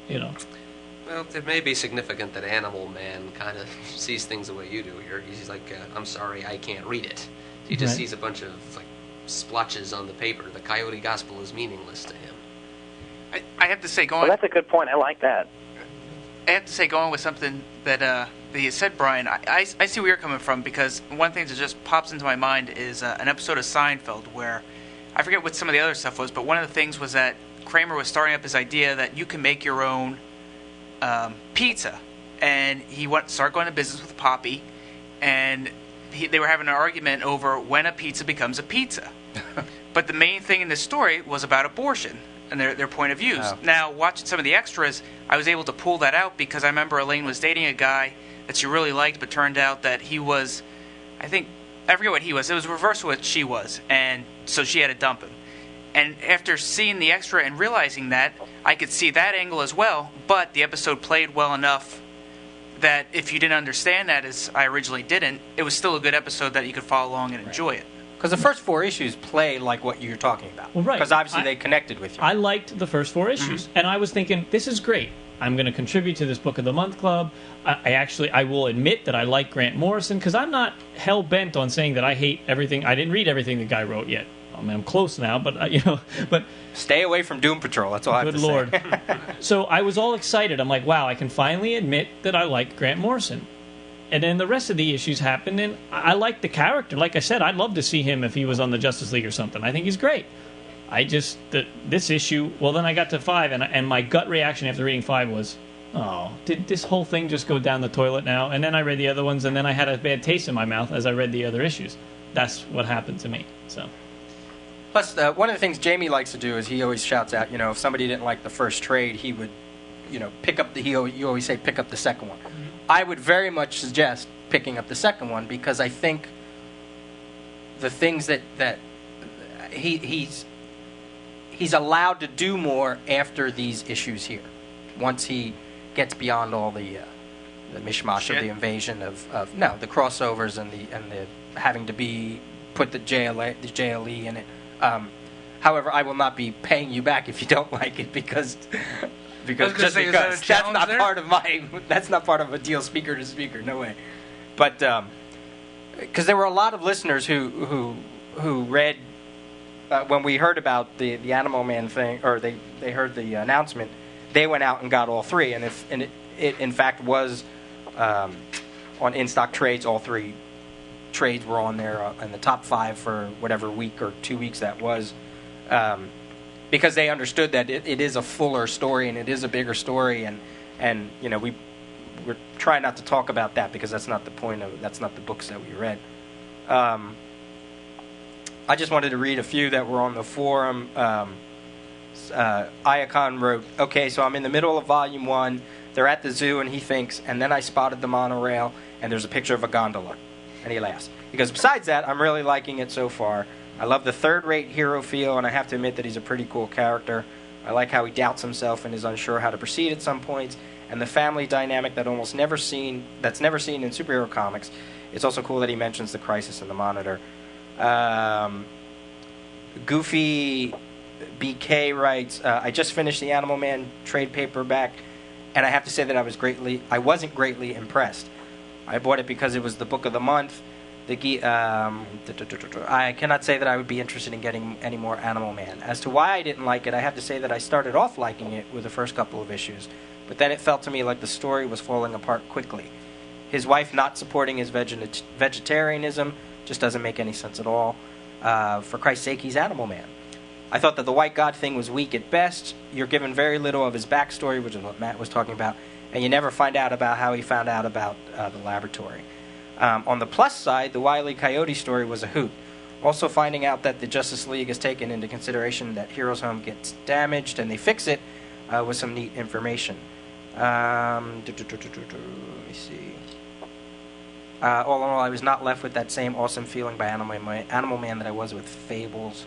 Well, it may be significant that Animal Man kind of sees things the way you do here. He's like, I'm sorry, I can't read it. He just sees a bunch of splotches on the paper. The Coyote Gospel is meaningless to him. I have to say, Well, that's a good point. I like that. I have to say, going with something that you said, Brian, I see where you're coming from, because one thing that just pops into my mind is an episode of Seinfeld where, I forget what some of the other stuff was, but one of the things was that Kramer was starting up his idea that you can make your own pizza, and he started going to business with Poppy, and they were having an argument over when a pizza becomes a pizza. But the main thing in this story was about abortion and their point of views. Oh. Now, watching some of the extras, I was able to pull that out because I remember Elaine was dating a guy that you really liked, but turned out that he was, I forget what he was. It was reverse what she was, and so she had to dump him. And after seeing the extra and realizing that, I could see that angle as well, but the episode played well enough that if you didn't understand that, as I originally didn't, it was still a good episode that you could follow along and enjoy it. Because the first 4 issues play like what you're talking about. Well, right. Because obviously they connected with you. I liked the first 4 issues, and I was thinking, this is great. I'm going to contribute to this Book of the Month club. I will admit that I like Grant Morrison, because I'm not hell-bent on saying that I hate everything. I didn't read everything the guy wrote yet. I mean, I'm close now, but, but... Stay away from Doom Patrol, that's all I have to say. Good Lord. So I was all excited. I'm like, wow, I can finally admit that I like Grant Morrison. And then the rest of the issues happened, and I like the character. Like I said, I'd love to see him if he was on the Justice League or something. I think he's great. This issue, well, then I got to 5, and my gut reaction after reading 5 was, oh, did this whole thing just go down the toilet now? And then I read the other ones, and then I had a bad taste in my mouth as I read the other issues. That's what happened to me. So. Plus, one of the things Jamie likes to do is he always shouts out, if somebody didn't like the first trade, he would, pick up you always say pick up the second one. I would very much suggest picking up the second one, because I think the things that he's allowed to do more after these issues here. Once he gets beyond all the mishmash of the invasion of the crossovers and the having to put the JLE in it. However, I will not be paying you back if you don't like it, because that's not part of a deal speaker to speaker, no way. But because there were a lot of listeners who read when we heard about the Animal Man thing, or they heard the announcement, they went out and got all 3, and it in fact was on In Stock Trades, all 3 trades were on there in the top 5 for whatever week or 2 weeks that was. Because they understood that it is a fuller story and it is a bigger story, and we're trying not to talk about that because that's not the point of that's not the books that we read. I just wanted to read a few that were on the forum. Iacon wrote, okay, so I'm in the middle of volume 1. They're at the zoo and he thinks, and then I spotted the monorail and there's a picture of a gondola, and he laughs. He goes, besides that, I'm really liking it so far. I love the third-rate hero feel, and I have to admit that he's a pretty cool character. I like how he doubts himself and is unsure how to proceed at some points, and the family dynamic that's never seen in superhero comics. It's also cool that he mentions the Crisis and the Monitor. Goofy BK writes, I just finished the Animal Man trade paperback, and I have to say that I wasn't greatly impressed. I bought it because it was the book of the month. I cannot say that I would be interested in getting any more Animal Man. As to why I didn't like it, I have to say that I started off liking it with the first couple of issues, but then it felt to me like the story was falling apart quickly. His wife not supporting his vegetarianism just doesn't make any sense at all. For Christ's sake, he's Animal Man. I thought that the White God thing was weak at best. You're given very little of his backstory, which is what Matt was talking about, and you never find out about how he found out about the laboratory. On the plus side, the Wile E. Coyote story was a hoot. Also finding out that the Justice League has taken into consideration that Heroes Home gets damaged and they fix it was some neat information. Let me see. All in all, I was not left with that same awesome feeling by Animal Man that I was with Fables.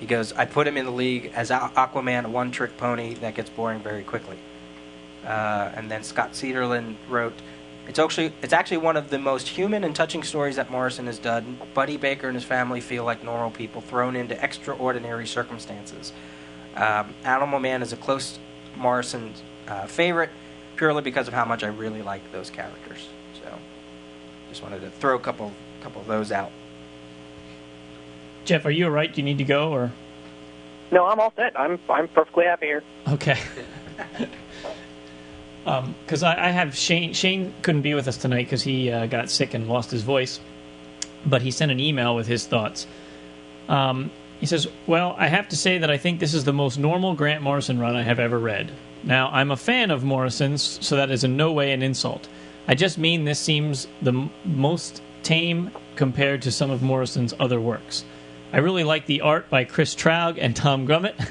He goes, I put him in the league as Aquaman, a one-trick pony that gets boring very quickly. And then Scott Cederlin wrote, It's actually one of the most human and touching stories that Morrison has done. Buddy Baker and his family feel like normal people thrown into extraordinary circumstances. Animal Man is a close Morrison favorite, purely because of how much I really like those characters. So, just wanted to throw a couple of those out. Jeff, are you all right? Do you need to go, or? No, I'm all set. I'm perfectly happy here. Okay. Because I have Shane. Shane couldn't be with us tonight because he got sick and lost his voice. But he sent an email with his thoughts. He says, well, I have to say that I think this is the most normal Grant Morrison run I have ever read. Now, I'm a fan of Morrison's, so that is in no way an insult. I just mean this seems the most tame compared to some of Morrison's other works. I really like the art by Chris Traug and Tom Grummett.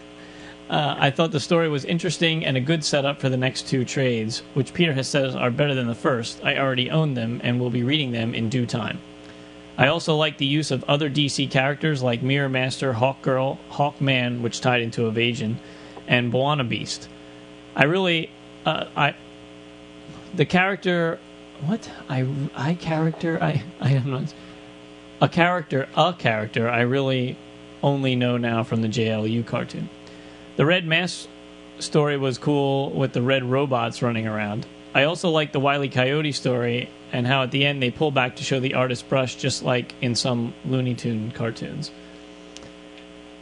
I thought the story was interesting and a good setup for the next 2 trades, which Peter has said are better than the first. I already own them and will be reading them in due time. I also like the use of other DC characters like Mirror Master, Hawkgirl, Hawkman, which tied into Evasion, and Moana Beast. I really, the character, what? A character I really only know now from the JLU cartoon. The Red Mask story was cool with the red robots running around. I also like the Wile E. Coyote story and how at the end they pull back to show the artist's brush just like in some Looney Tune cartoons.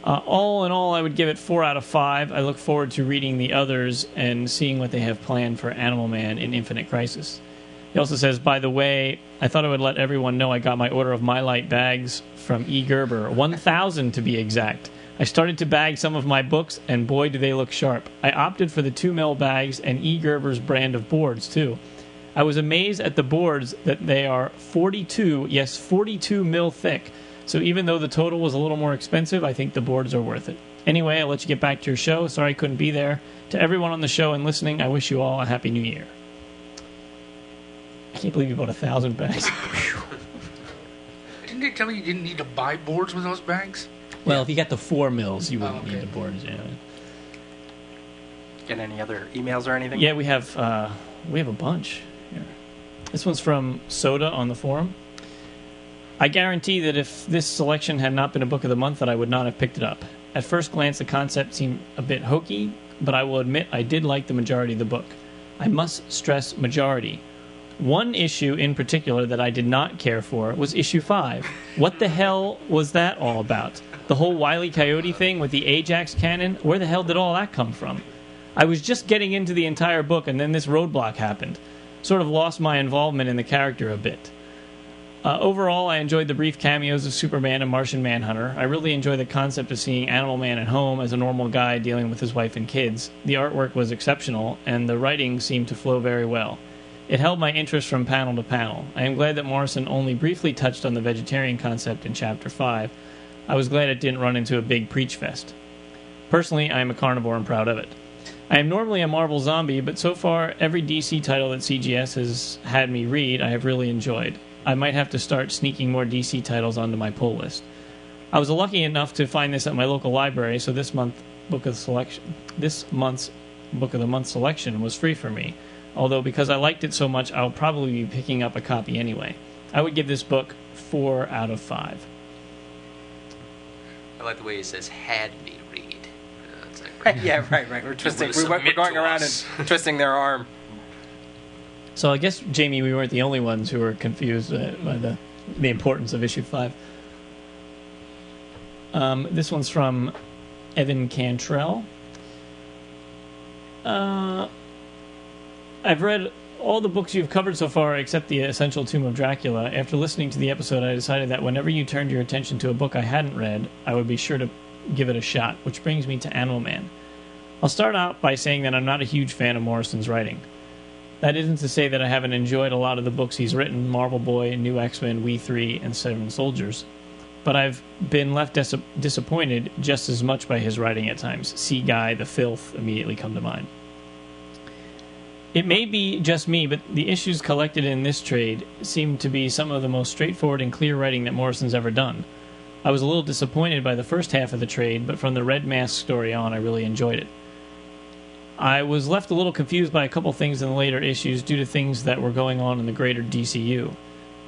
All in all, I would give it 4 out of 5. I look forward to reading the others and seeing what they have planned for Animal Man in Infinite Crisis. He also says, by the way, I thought I would let everyone know I got my order of My Light bags from E. Gerber, 1,000 to be exact. I started to bag some of my books, and boy, do they look sharp. I opted for the 2 mil bags and E. Gerber's brand of boards, too. I was amazed at the boards that they are 42 mil thick. So even though the total was a little more expensive, I think the boards are worth it. Anyway, I'll let you get back to your show. Sorry I couldn't be there. To everyone on the show and listening, I wish you all a Happy New Year. I can't believe you bought 1,000 bags. Didn't they tell you didn't need to buy boards with those bags? Well, if you got the 4 mils, you wouldn't need the boards. Yeah. Get any other emails or anything? Yeah, we have a bunch here. This one's from Soda on the forum. I guarantee that if this selection had not been a book of the month, that I would not have picked it up. At first glance, the concept seemed a bit hokey, but I will admit I did like the majority of the book. I must stress majority. One issue in particular that I did not care for was issue 5. What the hell was that all about? The whole Wile E. Coyote thing with the Ajax cannon? Where the hell did all that come from? I was just getting into the entire book, and then this roadblock happened. Sort of lost my involvement in the character a bit. Overall, I enjoyed the brief cameos of Superman and Martian Manhunter. I really enjoy the concept of seeing Animal Man at home as a normal guy dealing with his wife and kids. The artwork was exceptional, and the writing seemed to flow very well. It held my interest from panel to panel. I am glad that Morrison only briefly touched on the vegetarian concept in Chapter 5. I was glad it didn't run into a big preach fest. Personally, I am a carnivore and proud of it. I am normally a Marvel zombie, but so far, every DC title that CGS has had me read, I have really enjoyed. I might have to start sneaking more DC titles onto my pull list. I was lucky enough to find this at my local library, so this month's Book of the Month selection was free for me. Although because I liked it so much, I'll probably be picking up a copy anyway. I would give this book 4 out of 5. I like the way he says, had me read. That's like, Yeah, right. We're going around and twisting their arm. So I guess, Jamie, we weren't the only ones who were confused by the importance of issue 5. This one's from Evan Cantrell. I've read all the books you've covered so far except the Essential Tomb of Dracula. After listening to the episode, I decided that whenever you turned your attention to a book I hadn't read, I would be sure to give it a shot, which brings me to Animal Man. I'll start out by saying that I'm not a huge fan of Morrison's writing. That isn't to say that I haven't enjoyed a lot of the books he's written, Marvel Boy, New X-Men, We 3, and Seven Soldiers. But I've been left disappointed just as much by his writing at times. Sea Guy, The Filth immediately come to mind. It may be just me, but the issues collected in this trade seem to be some of the most straightforward and clear writing that Morrison's ever done. I was a little disappointed by the first half of the trade, but from the Red Mask story on, I really enjoyed it. I was left a little confused by a couple things in the later issues due to things that were going on in the greater DCU. Do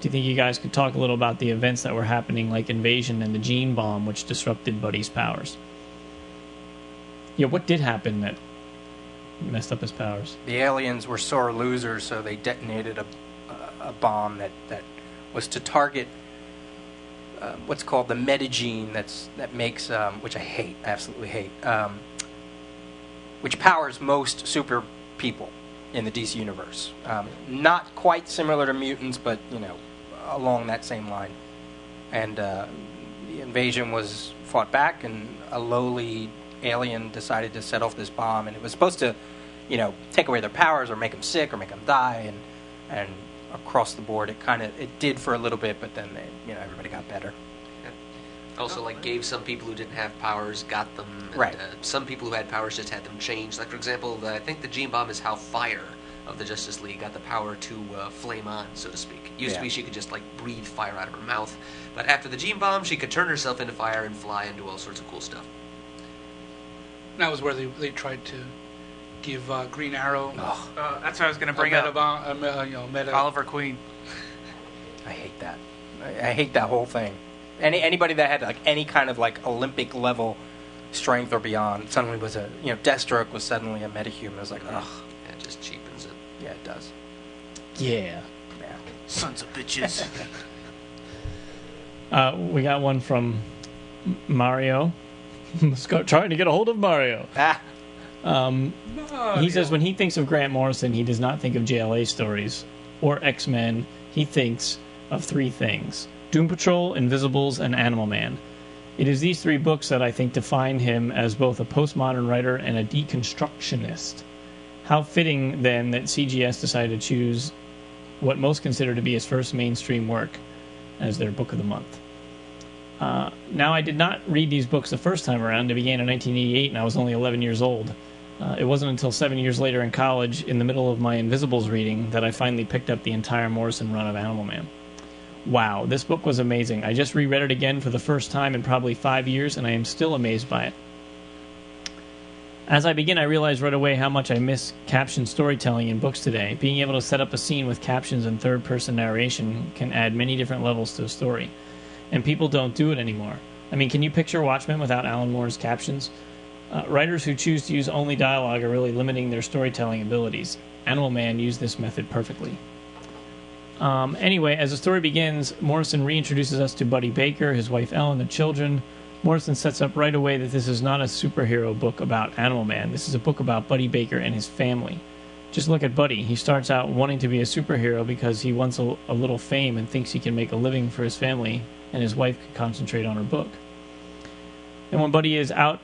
you think you guys could talk a little about the events that were happening, like Invasion and the Gene Bomb, which disrupted Buddy's powers? Yeah, what did happen that messed up his powers? The aliens were sore losers, so they detonated a bomb that was to target what's called the metagene that makes, which I hate, absolutely hate, which powers most super people in the DC universe. Not quite similar to mutants, but, along that same line. And the invasion was fought back, and a lowly alien decided to set off this bomb, and it was supposed to, take away their powers or make them sick or make them die, and across the board it did for a little bit, but then everybody got better. Also, like, gave some people who didn't have powers, got them. And, Right. Some people who had powers just had them changed. Like, for example, I think the Gene Bomb is how Fire of the Justice League got the power to flame on, so to speak. It used to be she could just, like, breathe fire out of her mouth. But after the Gene Bomb, she could turn herself into fire and fly and do all sorts of cool stuff. That was where they tried to give Green Arrow That's what I was going to bring up. Oliver Queen. I hate that. I hate that whole thing. Anybody that had like any kind of like Olympic level strength or beyond suddenly was a Deathstroke was suddenly a metahuman. It was like ugh. It just cheapens it. Yeah, it does. Yeah. Sons of bitches. We got one from Mario. Trying to get a hold of Mario. He says when he thinks of Grant Morrison, he does not think of JLA stories or X-Men. He thinks of three things: Doom Patrol, Invisibles, and Animal Man. It is these three books that I think define him as both a postmodern writer and a deconstructionist. How fitting, then, that CGS decided to choose what most consider to be his first mainstream work as their book of the month. Now, I did not read these books the first time around. They began in 1988, and I was only 11 years old. It wasn't until 7 years later in college, in the middle of my Invisibles reading, that I finally picked up the entire Morrison run of Animal Man. Wow, this book was amazing. I just reread it again for the first time in probably 5 years, and I am still amazed by it. As I begin, I realize right away how much I miss caption storytelling in books today. Being able to set up a scene with captions and third-person narration can add many different levels to a story. And people don't do it anymore. I mean, can you picture Watchmen without Alan Moore's captions? Writers who choose to use only dialogue are really limiting their storytelling abilities. Animal Man used this method perfectly. Anyway, as the story begins, Morrison reintroduces us to Buddy Baker, his wife Ellen, the children. Morrison sets up right away that this is not a superhero book about Animal Man. This is a book about Buddy Baker and his family. Just look at Buddy. He starts out wanting to be a superhero because he wants a little fame and thinks he can make a living for his family, and his wife can concentrate on her book. And when Buddy is out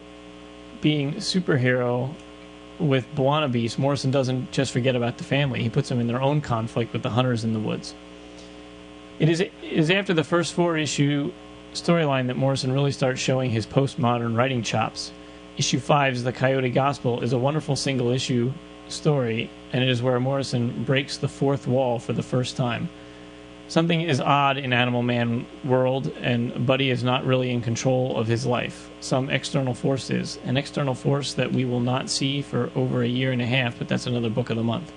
being a superhero with B'wana Beast, Morrison doesn't just forget about the family. He puts them in their own conflict with the hunters in the woods. It is after the first 4-issue storyline that Morrison really starts showing his postmodern writing chops. Issue 5's The Coyote Gospel is a wonderful single-issue story, and it is where Morrison breaks the fourth wall for the first time. Something is odd in Animal Man world, and Buddy is not really in control of his life. Some external force is. An external force that we will not see for over a year and a half, but that's another book of the month.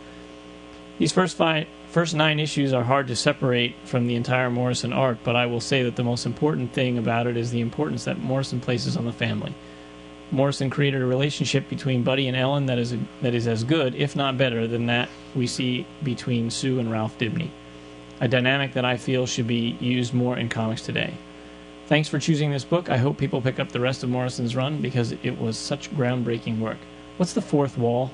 These first 9 issues are hard to separate from the entire Morrison arc, but I will say that the most important thing about it is the importance that Morrison places on the family. Morrison created a relationship between Buddy and Ellen that is as good, if not better, than that we see between Sue and Ralph Dibny. A dynamic that I feel should be used more in comics today. Thanks for choosing this book. I hope people pick up the rest of Morrison's run because it was such groundbreaking work. What's the fourth wall?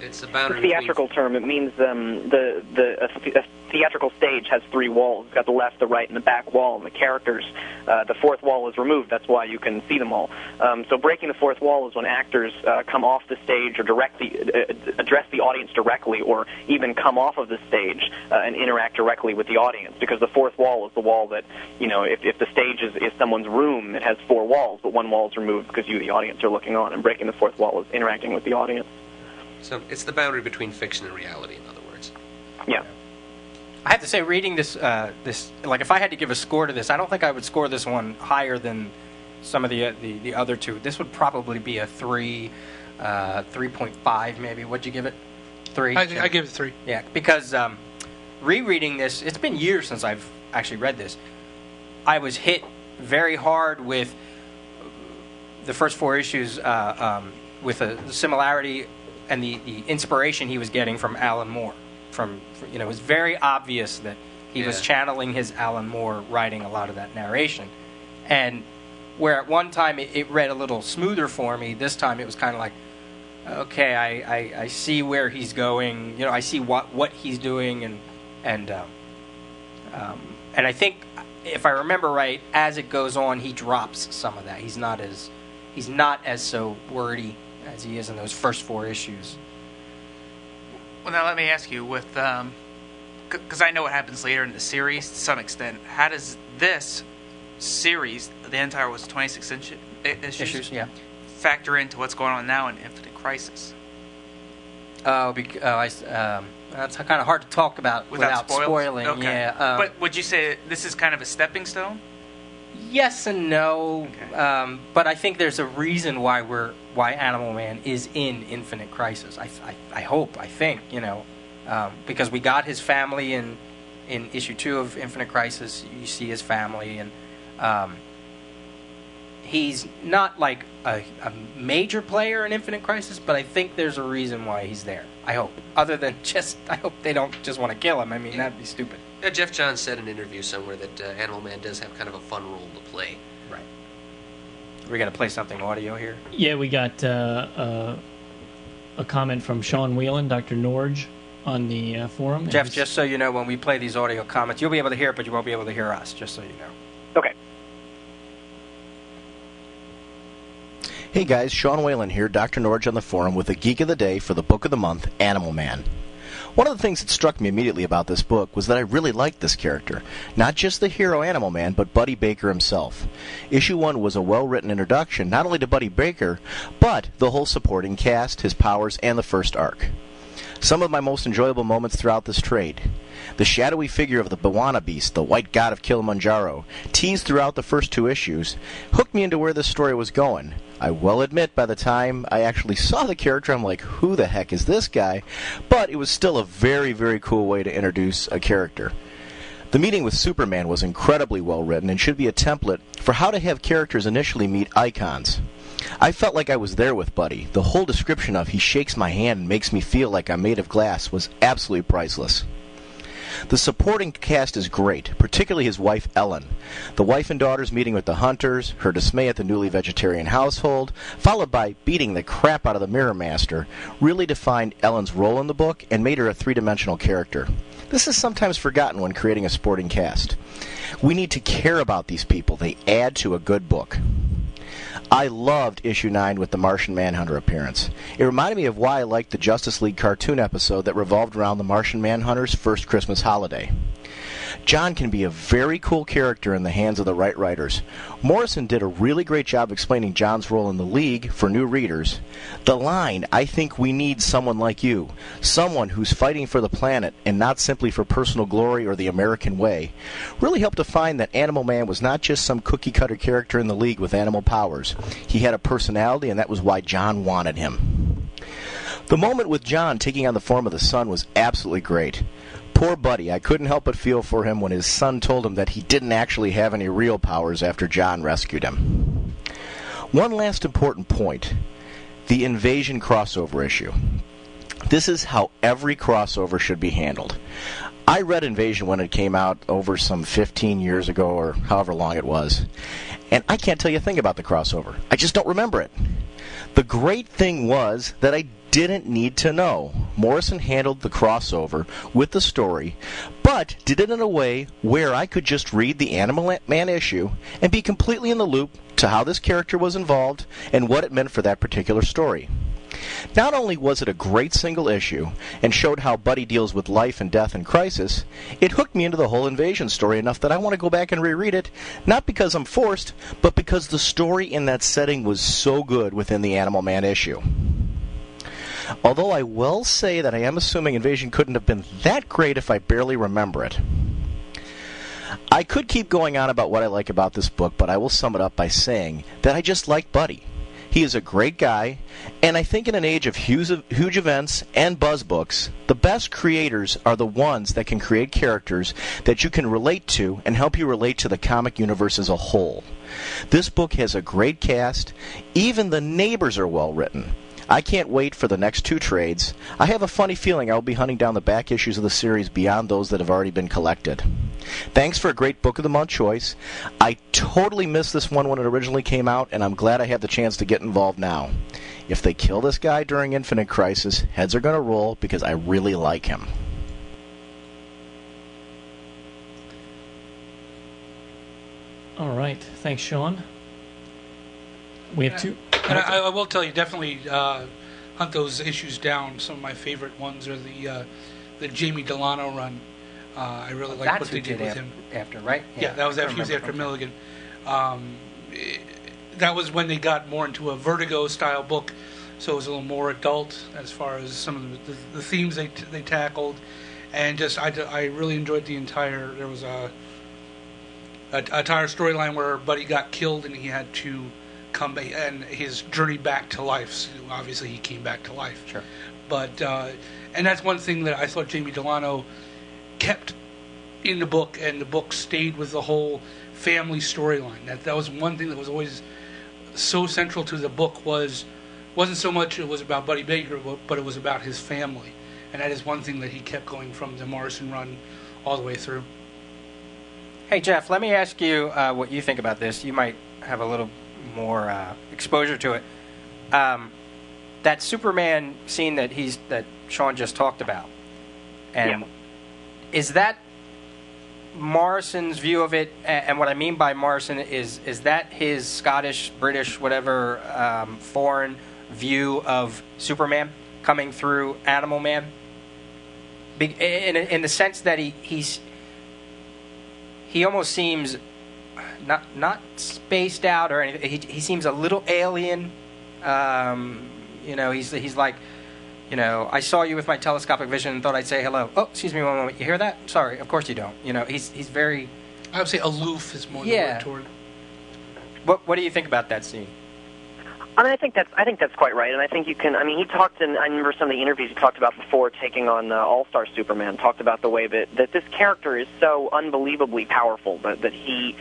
It's a boundary. It's a theatrical term. It means a theatrical stage has 3 walls. It's got the left, the right, and the back wall. And the characters, the fourth wall is removed. That's why you can see them all. So breaking the fourth wall is when actors come off the stage or address the audience directly, or even come off of the stage and interact directly with the audience. Because the fourth wall is the wall that, if the stage is someone's room, it has 4 walls, but 1 wall is removed because you, the audience, are looking on. And breaking the fourth wall is interacting with the audience. So it's the boundary between fiction and reality, in other words. Yeah. I have to say, reading this, like if I had to give a score to this, I don't think I would score this one higher than some of the other two. This would probably be a 3, 3.5 maybe. What'd you give it? 3? I give it 3. Yeah, because rereading this, it's been years since I've actually read this. I was hit very hard with the first 4 issues with the similarity and the inspiration he was getting from Alan Moore. It was very obvious that he was channeling his Alan Moore, writing a lot of that narration. And where at one time it read a little smoother for me, this time it was kind of like, okay, I see where he's going. I see what he's doing, and I think if I remember right, as it goes on, he drops some of that. He's not as so wordy as he is in those first 4 issues. Well, now let me ask you, with because I know what happens later in the series to some extent, how does this series, the entire was 26 issues. Yeah. Factor into what's going on now in Infinite Crisis. That's kind of hard to talk about without spoiling. Okay. Yeah. But would you say this is kind of a stepping stone? Yes and no. Okay. But I think there's a reason why Animal Man is in Infinite Crisis. I think, because we got his family in issue 2 of Infinite Crisis. You see his family, and he's not like a major player in Infinite Crisis, but I think there's a reason why he's there. I hope. Other than I hope they don't just want to kill him. I mean, that'd be stupid. Yeah, Geoff Johns said in an interview somewhere that Animal Man does have kind of a fun role to play. Right. We're going to play something audio here? Yeah, we got a comment from Sean Whelan, Dr. Norge, on the forum. Jeff, just so you know, when we play these audio comments, you'll be able to hear it, but you won't be able to hear us, just so you know. Okay. Hey guys, Sean Whalen here, Dr. Norge on the forum with the Geek of the Day for the Book of the Month, Animal Man. One of the things that struck me immediately about this book was that I really liked this character. Not just the hero Animal Man, but Buddy Baker himself. Issue 1 was a well-written introduction, not only to Buddy Baker, but the whole supporting cast, his powers, and the first arc. Some of my most enjoyable moments throughout this trade. The shadowy figure of the Bawana Beast, the white god of Kilimanjaro, teased throughout the first 2 issues, hooked me into where this story was going. I will admit, by the time I actually saw the character, I'm like, who the heck is this guy? But it was still a very, very cool way to introduce a character. The meeting with Superman was incredibly well written and should be a template for how to have characters initially meet icons. I felt like I was there with Buddy. The whole description of he shakes my hand and makes me feel like I'm made of glass was absolutely priceless. The supporting cast is great, particularly his wife Ellen. The wife and daughter's meeting with the hunters, her dismay at the newly vegetarian household, followed by beating the crap out of the Mirror Master, really defined Ellen's role in the book and made her a three-dimensional character. This is sometimes forgotten when creating a sporting cast. We need to care about these people. They add to a good book. I loved issue 9 with the Martian Manhunter appearance. It reminded me of why I liked the Justice League cartoon episode that revolved around the Martian Manhunter's first Christmas holiday. John can be a very cool character in the hands of the right writers. Morrison did a really great job explaining John's role in the League for new readers. The line, "I think we need someone like you, someone who's fighting for the planet and not simply for personal glory or the American way," really helped define that Animal Man was not just some cookie-cutter character in the League with animal powers. He had a personality, and that was why John wanted him. The moment with John taking on the form of the sun was absolutely great. Poor Buddy, I couldn't help but feel for him when his son told him that he didn't actually have any real powers after John rescued him. One last important point, the Invasion crossover issue. This is how every crossover should be handled. I read Invasion when it came out over some 15 years ago or however long it was, and I can't tell you a thing about the crossover. I just don't remember it. The great thing was that I didn't need to know. Morrison handled the crossover with the story, but did it in a way where I could just read the Animal Man issue and be completely in the loop to how this character was involved and what it meant for that particular story. Not only was it a great single issue and showed how Buddy deals with life and death and crisis, it hooked me into the whole Invasion story enough that I want to go back and reread it, not because I'm forced, but because the story in that setting was so good within the Animal Man issue. Although I will say that I am assuming Invasion couldn't have been that great if I barely remember it. I could keep going on about what I like about this book, but I will sum it up by saying that I just like Buddy. He is a great guy, and I think in an age of huge events and buzz books, the best creators are the ones that can create characters that you can relate to and help you relate to the comic universe as a whole. This book has a great cast. Even the neighbors are well written. I can't wait for the next 2 trades. I have a funny feeling I'll be hunting down the back issues of the series beyond those that have already been collected. Thanks for a great Book of the Month choice. I totally missed this one when it originally came out, and I'm glad I have the chance to get involved now. If they kill this guy during Infinite Crisis, heads are going to roll because I really like him. All right. Thanks, Sean. We have 2... And I will tell you, definitely hunt those issues down. Some of my favorite ones are the Jamie Delano run. I really like what they did with him after, right? Yeah, that was after he was after Milligan. That was when they got more into a Vertigo style book, so it was a little more adult as far as some of the themes they tackled, and just I really enjoyed the entire. There was a entire storyline where Buddy got killed and he had to come back, and his journey back to life. So obviously, he came back to life. Sure. But and that's one thing that I thought Jamie Delano kept in the book, and the book stayed with the whole family storyline. That was one thing that was always so central to the book. Wasn't so much it was about Buddy Baker, but it was about his family, and that is one thing that he kept going from the Morrison run all the way through. Hey, Jeff, let me ask you what you think about this. You might have a little more exposure to it. That Superman scene that Sean just talked about, and is that Morrison's view of it? And what I mean by Morrison is that his Scottish, British, whatever foreign view of Superman coming through Animal Man? In the sense that he almost seems not spaced out or anything. He seems a little alien. He's like, I saw you with my telescopic vision and thought I'd say hello. Oh, excuse me one moment. You hear that? Sorry, of course you don't. He's very. I would say aloof is more the word toward. What do you think about that scene? I mean, I think that's quite right, and I think you can. I mean, he talked in. I remember some of the interviews he talked about before taking on All-Star Superman. Talked about the way that this character is so unbelievably powerful that he,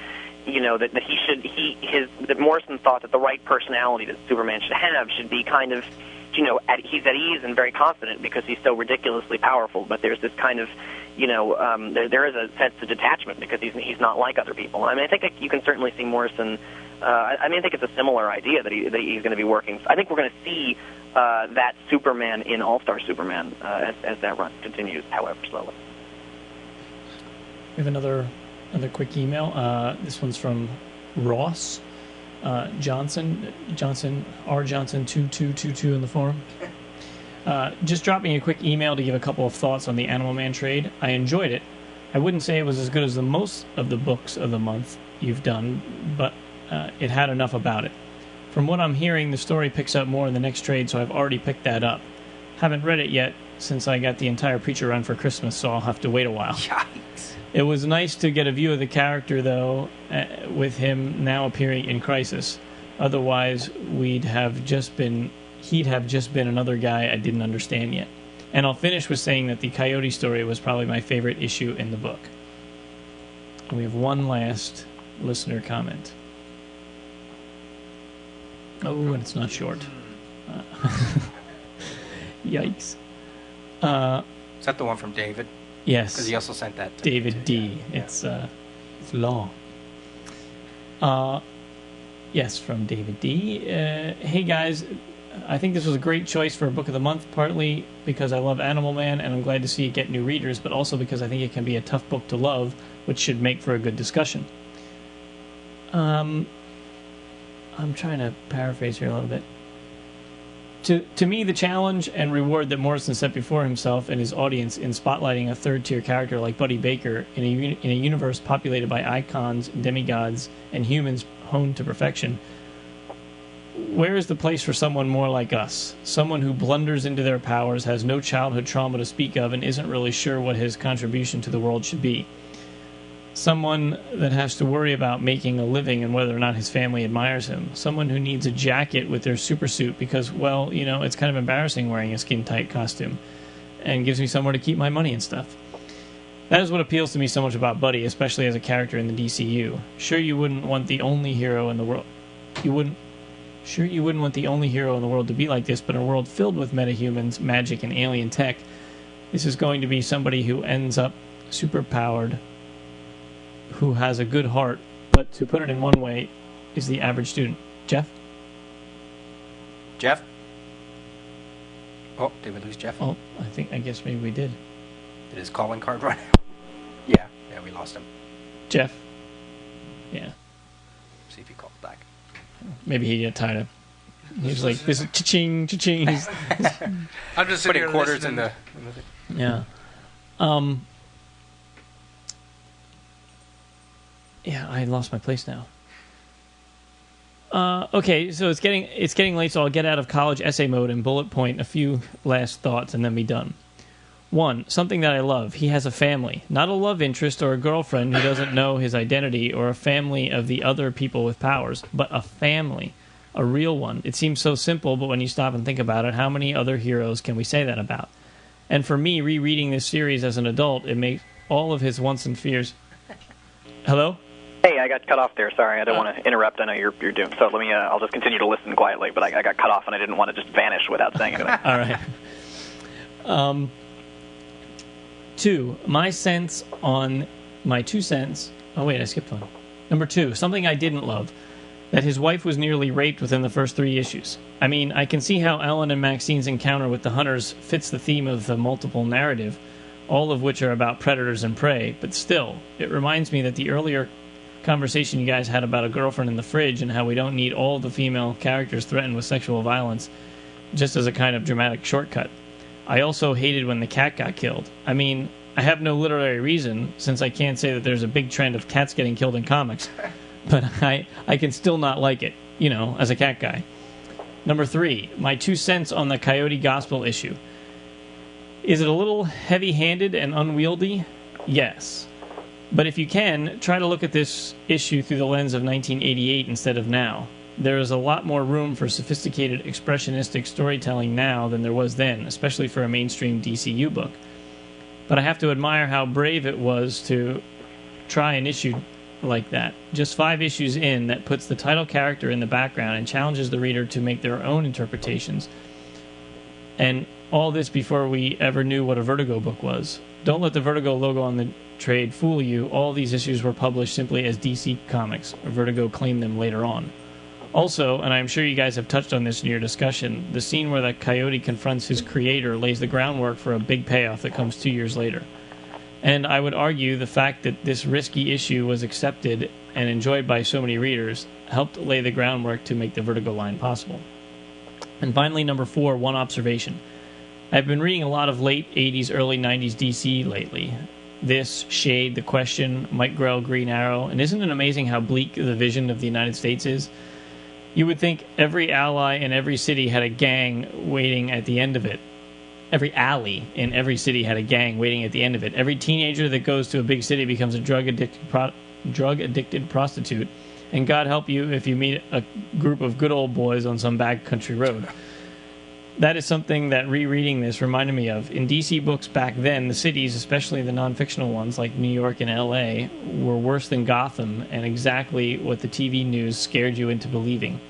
that Morrison thought that the right personality that Superman should have should be kind of, he's at ease and very confident because he's so ridiculously powerful. But there's this kind of, there is a sense of detachment because he's not like other people. I mean, I think you can certainly see Morrison. I think it's a similar idea that he's going to be working. I think we're going to see that Superman in All-Star Superman as that run continues, however slowly. We have another quick email. This one's from Ross Johnson R Johnson 2222 in the forum. Just dropping a quick email to give a couple of thoughts on the Animal Man trade. I enjoyed it. I wouldn't say it was as good as the most of the books of the month you've done, but it had enough about it. From what I'm hearing, the story picks up more in the next trade, so I've already picked that up. Haven't read it yet since I got the entire Preacher run for Christmas, so I'll have to wait a while. Yikes. It was nice to get a view of the character, though, with him now appearing in Crisis. Otherwise, he'd have just been another guy I didn't understand yet. And I'll finish with saying that the Coyote story was probably my favorite issue in the book. And we have one last listener comment. Oh, and it's not short. Yikes. Is that the one from David? Yes. Because he also sent that to David D. Yeah. It's long. Yes, from David D. Hey, guys. I think this was a great choice for a book of the month, partly because I love Animal Man and I'm glad to see it get new readers, but also because I think it can be a tough book to love, which should make for a good discussion. I'm trying to paraphrase here a little bit. To me, the challenge and reward that Morrison set before himself and his audience in spotlighting a third-tier character like Buddy Baker in a universe populated by icons, demigods, and humans honed to perfection, where is the place for someone more like us? Someone who blunders into their powers, has no childhood trauma to speak of, and isn't really sure what his contribution to the world should be. Someone that has to worry about making a living and whether or not his family admires him. Someone who needs a jacket with their supersuit because, well, it's kind of embarrassing wearing a skin-tight costume and gives me somewhere to keep my money and stuff. That is what appeals to me so much about Buddy, especially as a character in the DCU. Sure, you wouldn't want the only hero in the world. You wouldn't want the only hero in the world to be like this, but in a world filled with metahumans, magic, and alien tech, this is going to be somebody who ends up superpowered, who has a good heart, but to put it in one way, is the average student. Jeff? Jeff? Oh, did we lose Jeff? Oh, I guess maybe we did. Did his calling card run out? Yeah, we lost him. Jeff? Yeah. See if he calls back. Maybe he got tired of. He was like, "This is cha-ching, cha-ching." I'm just putting quarters in the. Yeah. Yeah, I lost my place now. Okay, so it's getting late, so I'll get out of college essay mode and bullet point a few last thoughts and then be done. 1. Something that I love. He has a family. Not a love interest or a girlfriend who doesn't know his identity or a family of the other people with powers, but a family. A real one. It seems so simple, but when you stop and think about it, how many other heroes can we say that about? And for me, rereading this series as an adult, it makes all of his wants and fears... Hello? Hey, I got cut off there. Sorry, I don't want to interrupt. I know you're doomed. So let me. I'll just continue to listen quietly. But I got cut off, and I didn't want to just vanish without saying anything. All right. 2. My 2 cents. Oh wait, I skipped one. Number 2. Something I didn't love. That his wife was nearly raped within the first 3 issues. I mean, I can see how Ellen and Maxine's encounter with the hunters fits the theme of the multiple narrative, all of which are about predators and prey. But still, it reminds me that the earlier conversation you guys had about a girlfriend in the fridge and how we don't need all the female characters threatened with sexual violence just as a kind of dramatic shortcut. I also hated when the cat got killed. I mean, I have no literary reason, since I can't say that there's a big trend of cats getting killed in comics, but I can still not like it, as a cat guy. Number 3, my 2 cents on the Coyote Gospel issue. Is it a little heavy-handed and unwieldy? Yes. But if you can, try to look at this issue through the lens of 1988 instead of now. There is a lot more room for sophisticated expressionistic storytelling now than there was then, especially for a mainstream DCU book. But I have to admire how brave it was to try an issue like that. Just 5 issues in, that puts the title character in the background and challenges the reader to make their own interpretations. And all this before we ever knew what a Vertigo book was. Don't let the Vertigo logo on the trade fool you. All these issues were published simply as DC Comics. Vertigo claimed them later on. Also, and I'm sure you guys have touched on this in your discussion, the scene where the Coyote confronts his creator lays the groundwork for a big payoff that comes 2 years later. And I would argue the fact that this risky issue was accepted and enjoyed by so many readers helped lay the groundwork to make the Vertigo line possible. And finally, number 4, one observation. I've been reading a lot of late 80s, early 90s DC lately. This, Shade, The Question, Mike Grell, Green Arrow, and isn't it amazing how bleak the vision of the United States is? You would think every ally in every city had a gang waiting at the end of it. Every alley in every city had a gang waiting at the end of it. Every teenager that goes to a big city becomes a drug-addicted prostitute, and God help you if you meet a group of good old boys on some back country road. That is something that rereading this reminded me of. In DC books back then, the cities, especially the non-fictional ones like New York and LA, were worse than Gotham and exactly what the TV news scared you into believing.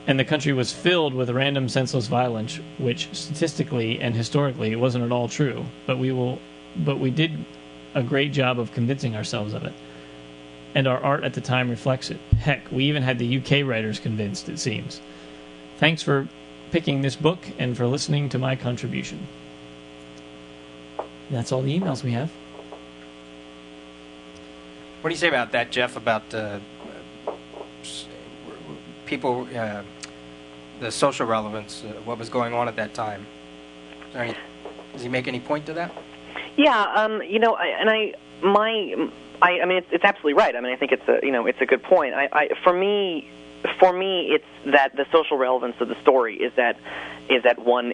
And the country was filled with random senseless violence, which statistically and historically wasn't at all true. But we did a great job of convincing ourselves of it. And our art at the time reflects it. Heck, we even had the UK writers convinced, it seems. Thanks for picking this book and for listening to my contribution. That's all the emails we have. What do you say about that, Geoff, about people, the social relevance, what was going on at that time? Does he make any point to that? Yeah, I mean, it's absolutely right. I mean, I think it's a good point. For me, it's that the social relevance of the story is at one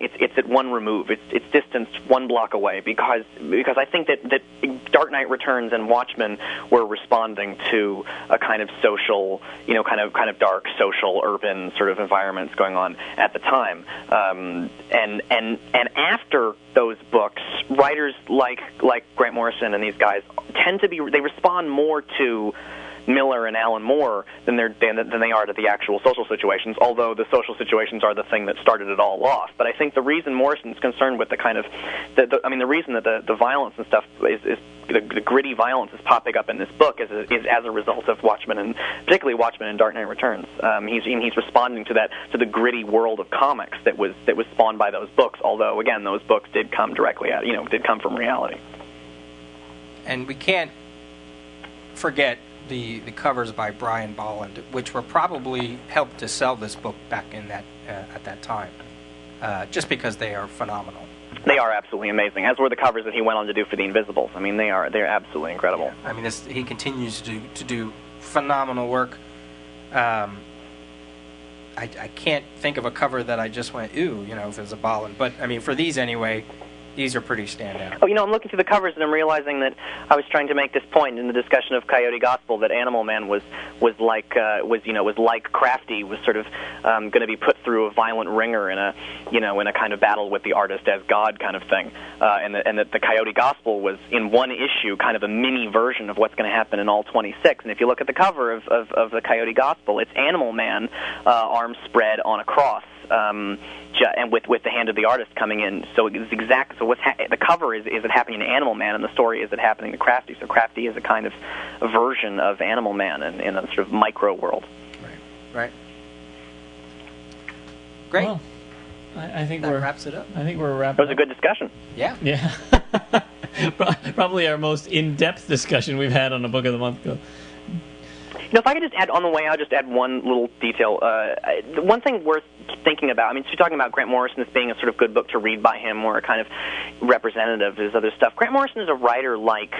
remove. It's distanced one block away because I think that Dark Knight Returns and Watchmen were responding to a kind of social, kind of dark social urban sort of environments going on at the time. And after those books, writers like Grant Morrison and these guys they respond more to Miller and Alan Moore than they are to the actual social situations, although the social situations are the thing that started it all off. But I think the reason Morrison's concerned with the kind of, the reason that the violence and stuff is the gritty violence is popping up in this book is as a result of Watchmen, and particularly Watchmen and Dark Knight Returns. He's responding to the gritty world of comics that was spawned by those books. Although again, those books did come directly out, did come from reality. And we can't forget the covers by Brian Bolland, which were probably helped to sell this book back in that at that time, just because they are phenomenal. They are absolutely amazing, as were the covers that he went on to do for The Invisibles. I mean, they're absolutely incredible. Yeah. I mean, he continues to do phenomenal work. I can't think of a cover that I just went, ooh, if it's a Ballin. But, I mean, for these anyway, these are pretty standout. Oh, I'm looking through the covers and I'm realizing that I was trying to make this point in the discussion of Coyote Gospel that Animal Man was like Crafty, was sort of going to be put through a violent ringer in a kind of battle with the artist as God kind of thing, and that the Coyote Gospel was in one issue kind of a mini version of what's going to happen in all 26. And if you look at the cover of the Coyote Gospel, it's Animal Man, arms spread on a cross. And with the hand of the artist coming in, so it's exact. So the cover is it happening to Animal Man, and the story is it happening to Crafty. So Crafty is a kind of a version of Animal Man in a sort of micro world. Right. Great. Well, I think that wraps it up. I think we're wrapping. It was a good discussion. Yeah. Yeah. Probably our most in-depth discussion we've had on a Book of the Month. If I could just add on the way, I'll just add one little detail. One thing worth thinking about. I mean, she's talking about Grant Morrison as being a sort of good book to read by him, or a kind of representative of his other stuff. Grant Morrison is a writer like.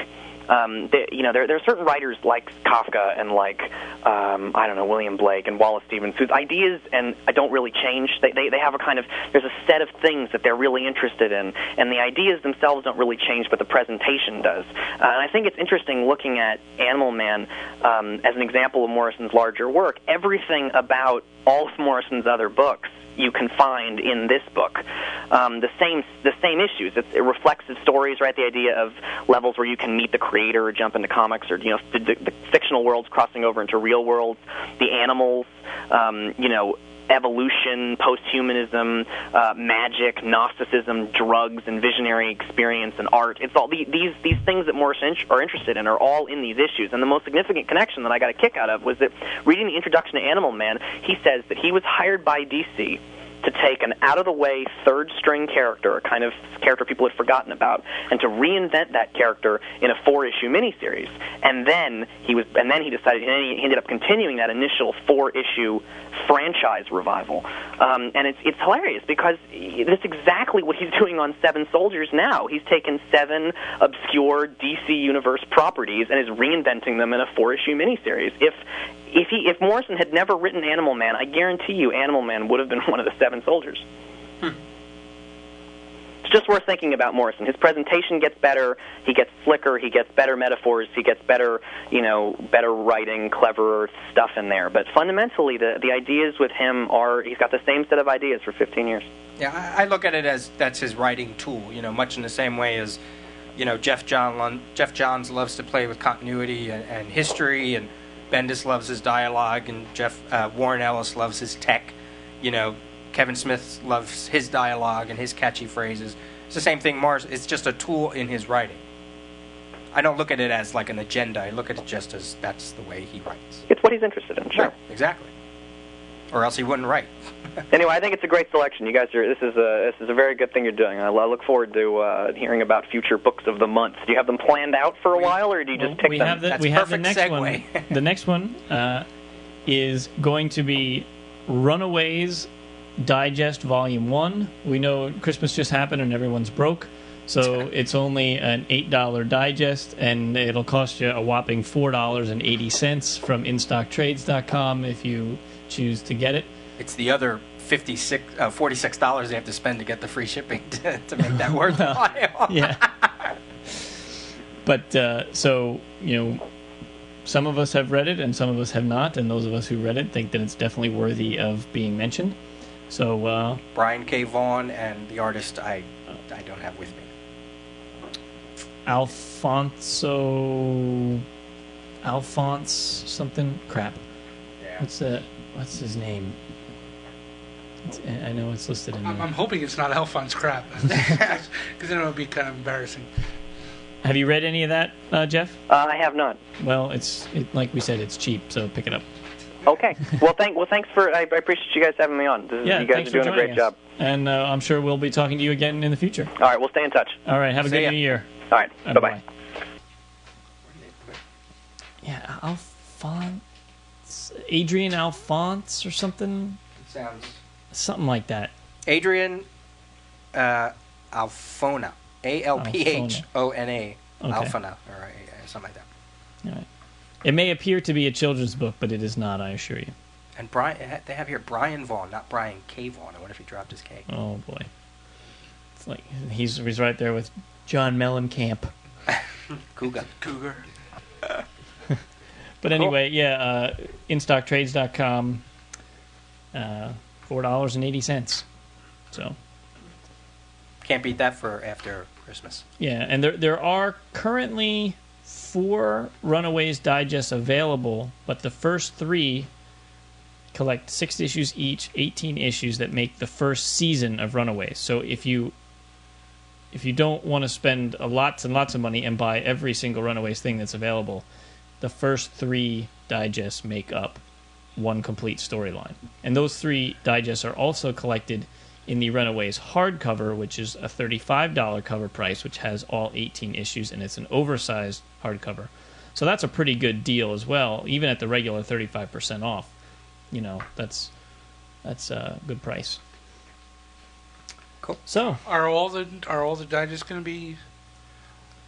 There are certain writers like Kafka and like William Blake and Wallace Stevens whose ideas and don't really change. They have a kind of, there's a set of things that they're really interested in, and the ideas themselves don't really change, but the presentation does. And I think it's interesting looking at Animal Man as an example of Morrison's larger work. Everything about all of Morrison's other books you can find in this book. The same issues. It reflexive stories, right? The idea of levels where you can meet the creator or jump into comics, or the fictional worlds crossing over into real worlds. The animals, evolution, post-humanism, magic, Gnosticism, drugs, and visionary experience and art. It's all these things that Morrison are interested in are all in these issues. And the most significant connection that I got a kick out of was that reading the introduction to Animal Man, he says that he was hired by DC to take an out-of-the-way third-string character, a kind of character people had forgotten about, and to reinvent that character in a 4-issue miniseries. And then he decided, and he ended up continuing that initial 4-issue franchise revival. And it's hilarious because that's exactly what he's doing on Seven Soldiers now. He's taken 7 obscure DC Universe properties and is reinventing them in a 4-issue miniseries. If Morrison had never written Animal Man, I guarantee you Animal Man would have been one of the 7 Soldiers. It's just worth thinking about Morrison. His presentation gets better, he gets slicker, he gets better metaphors, he gets better, better writing, cleverer stuff in there. But fundamentally, the ideas with him he's got the same set of ideas for 15 years. Yeah, I look at it as that's his writing tool, much in the same way as, Jeff Johns loves to play with continuity and history, and Bendis loves his dialogue, and Warren Ellis loves his tech. Kevin Smith loves his dialogue and his catchy phrases. It's the same thing. Morris, it's just a tool in his writing. I don't look at it as like an agenda. I look at it just as that's the way he writes. It's what he's interested in. Sure, exactly. Or else he wouldn't write. Anyway, I think it's a great selection. You guys this is a very good thing you're doing. I look forward to hearing about future books of the month. Do you have them planned out for a while, or do you just pick them? We have the next segue. One. The next one is going to be Runaways Digest Volume 1. We know Christmas just happened and everyone's broke, so it's only an $8 digest, and it'll cost you a whopping $4.80 from InStockTrades.com if you choose to get it. It's the other $46 they have to spend to get the free shipping to make that worthwhile. Yeah. But so some of us have read it and some of us have not, and those of us who read it think that it's definitely worthy of being mentioned. So Brian K. Vaughan and the artist I don't have with me. Alphonse something crap. Yeah. What's his name? I know it's listed in. I'm hoping it's not Alphonse Crap, because then it would be kind of embarrassing. Have you read any of that, Jeff? I have not. Well, like we said, it's cheap, so pick it up. Okay. Well, thanks for. I appreciate you guys having me on. You guys are doing a great job. And I'm sure we'll be talking to you again in the future. All right, we'll stay in touch. All right, have a good New Year. All right, bye-bye. Yeah, Adrian Alphonse or something. It sounds something like that. Adrian Alphona, Alphona, okay. Alphona, or something like that. All right. It may appear to be a children's book, but it is not, I assure you. And Brian, they have here Brian Vaughn, not Brian K. Vaughn. I wonder if he dropped his K. Oh boy, it's like he's right there with John Mellencamp. Cougar. But anyway, yeah, InStockTrades.com, $4.80. So Can't beat that for after Christmas. yeah, and there are currently 4 Runaways digests available, but the first 3 collect 6 issues each, 18 issues that make the first season of Runaways. So if you don't want to spend lots and lots of money and buy every single Runaways thing that's available, the first 3 digests make up one complete storyline. And those 3 digests are also collected in the Runaways hardcover, which is a $35 cover price, which has all 18 issues, and it's an oversized hardcover. So that's a pretty good deal as well, even at the regular 35% off. You know, that's a good price. Cool. So Are all the digests going to be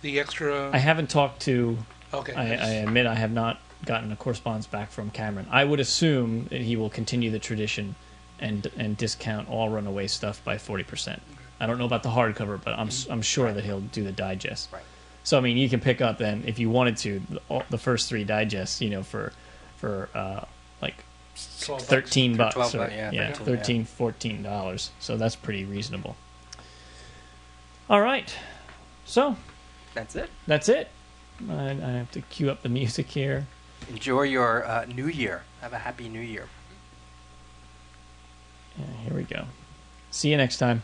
the extra? I haven't talked to. Okay. I admit I have not gotten a correspondence back from Cameron. I would assume that he will continue the tradition and discount all Runaway stuff by 40%. I don't know about the hardcover, but I'm sure that he'll do the digest. Right. So I mean, you can pick up then if you wanted to the first 3 digests, you know, for like $13 $12, or, yeah, $13, $14. So that's pretty reasonable. All right, so That's it. that's it. I have to cue up the music here. Enjoy your New Year. Have a happy New Year. Yeah, here we go. See you next time.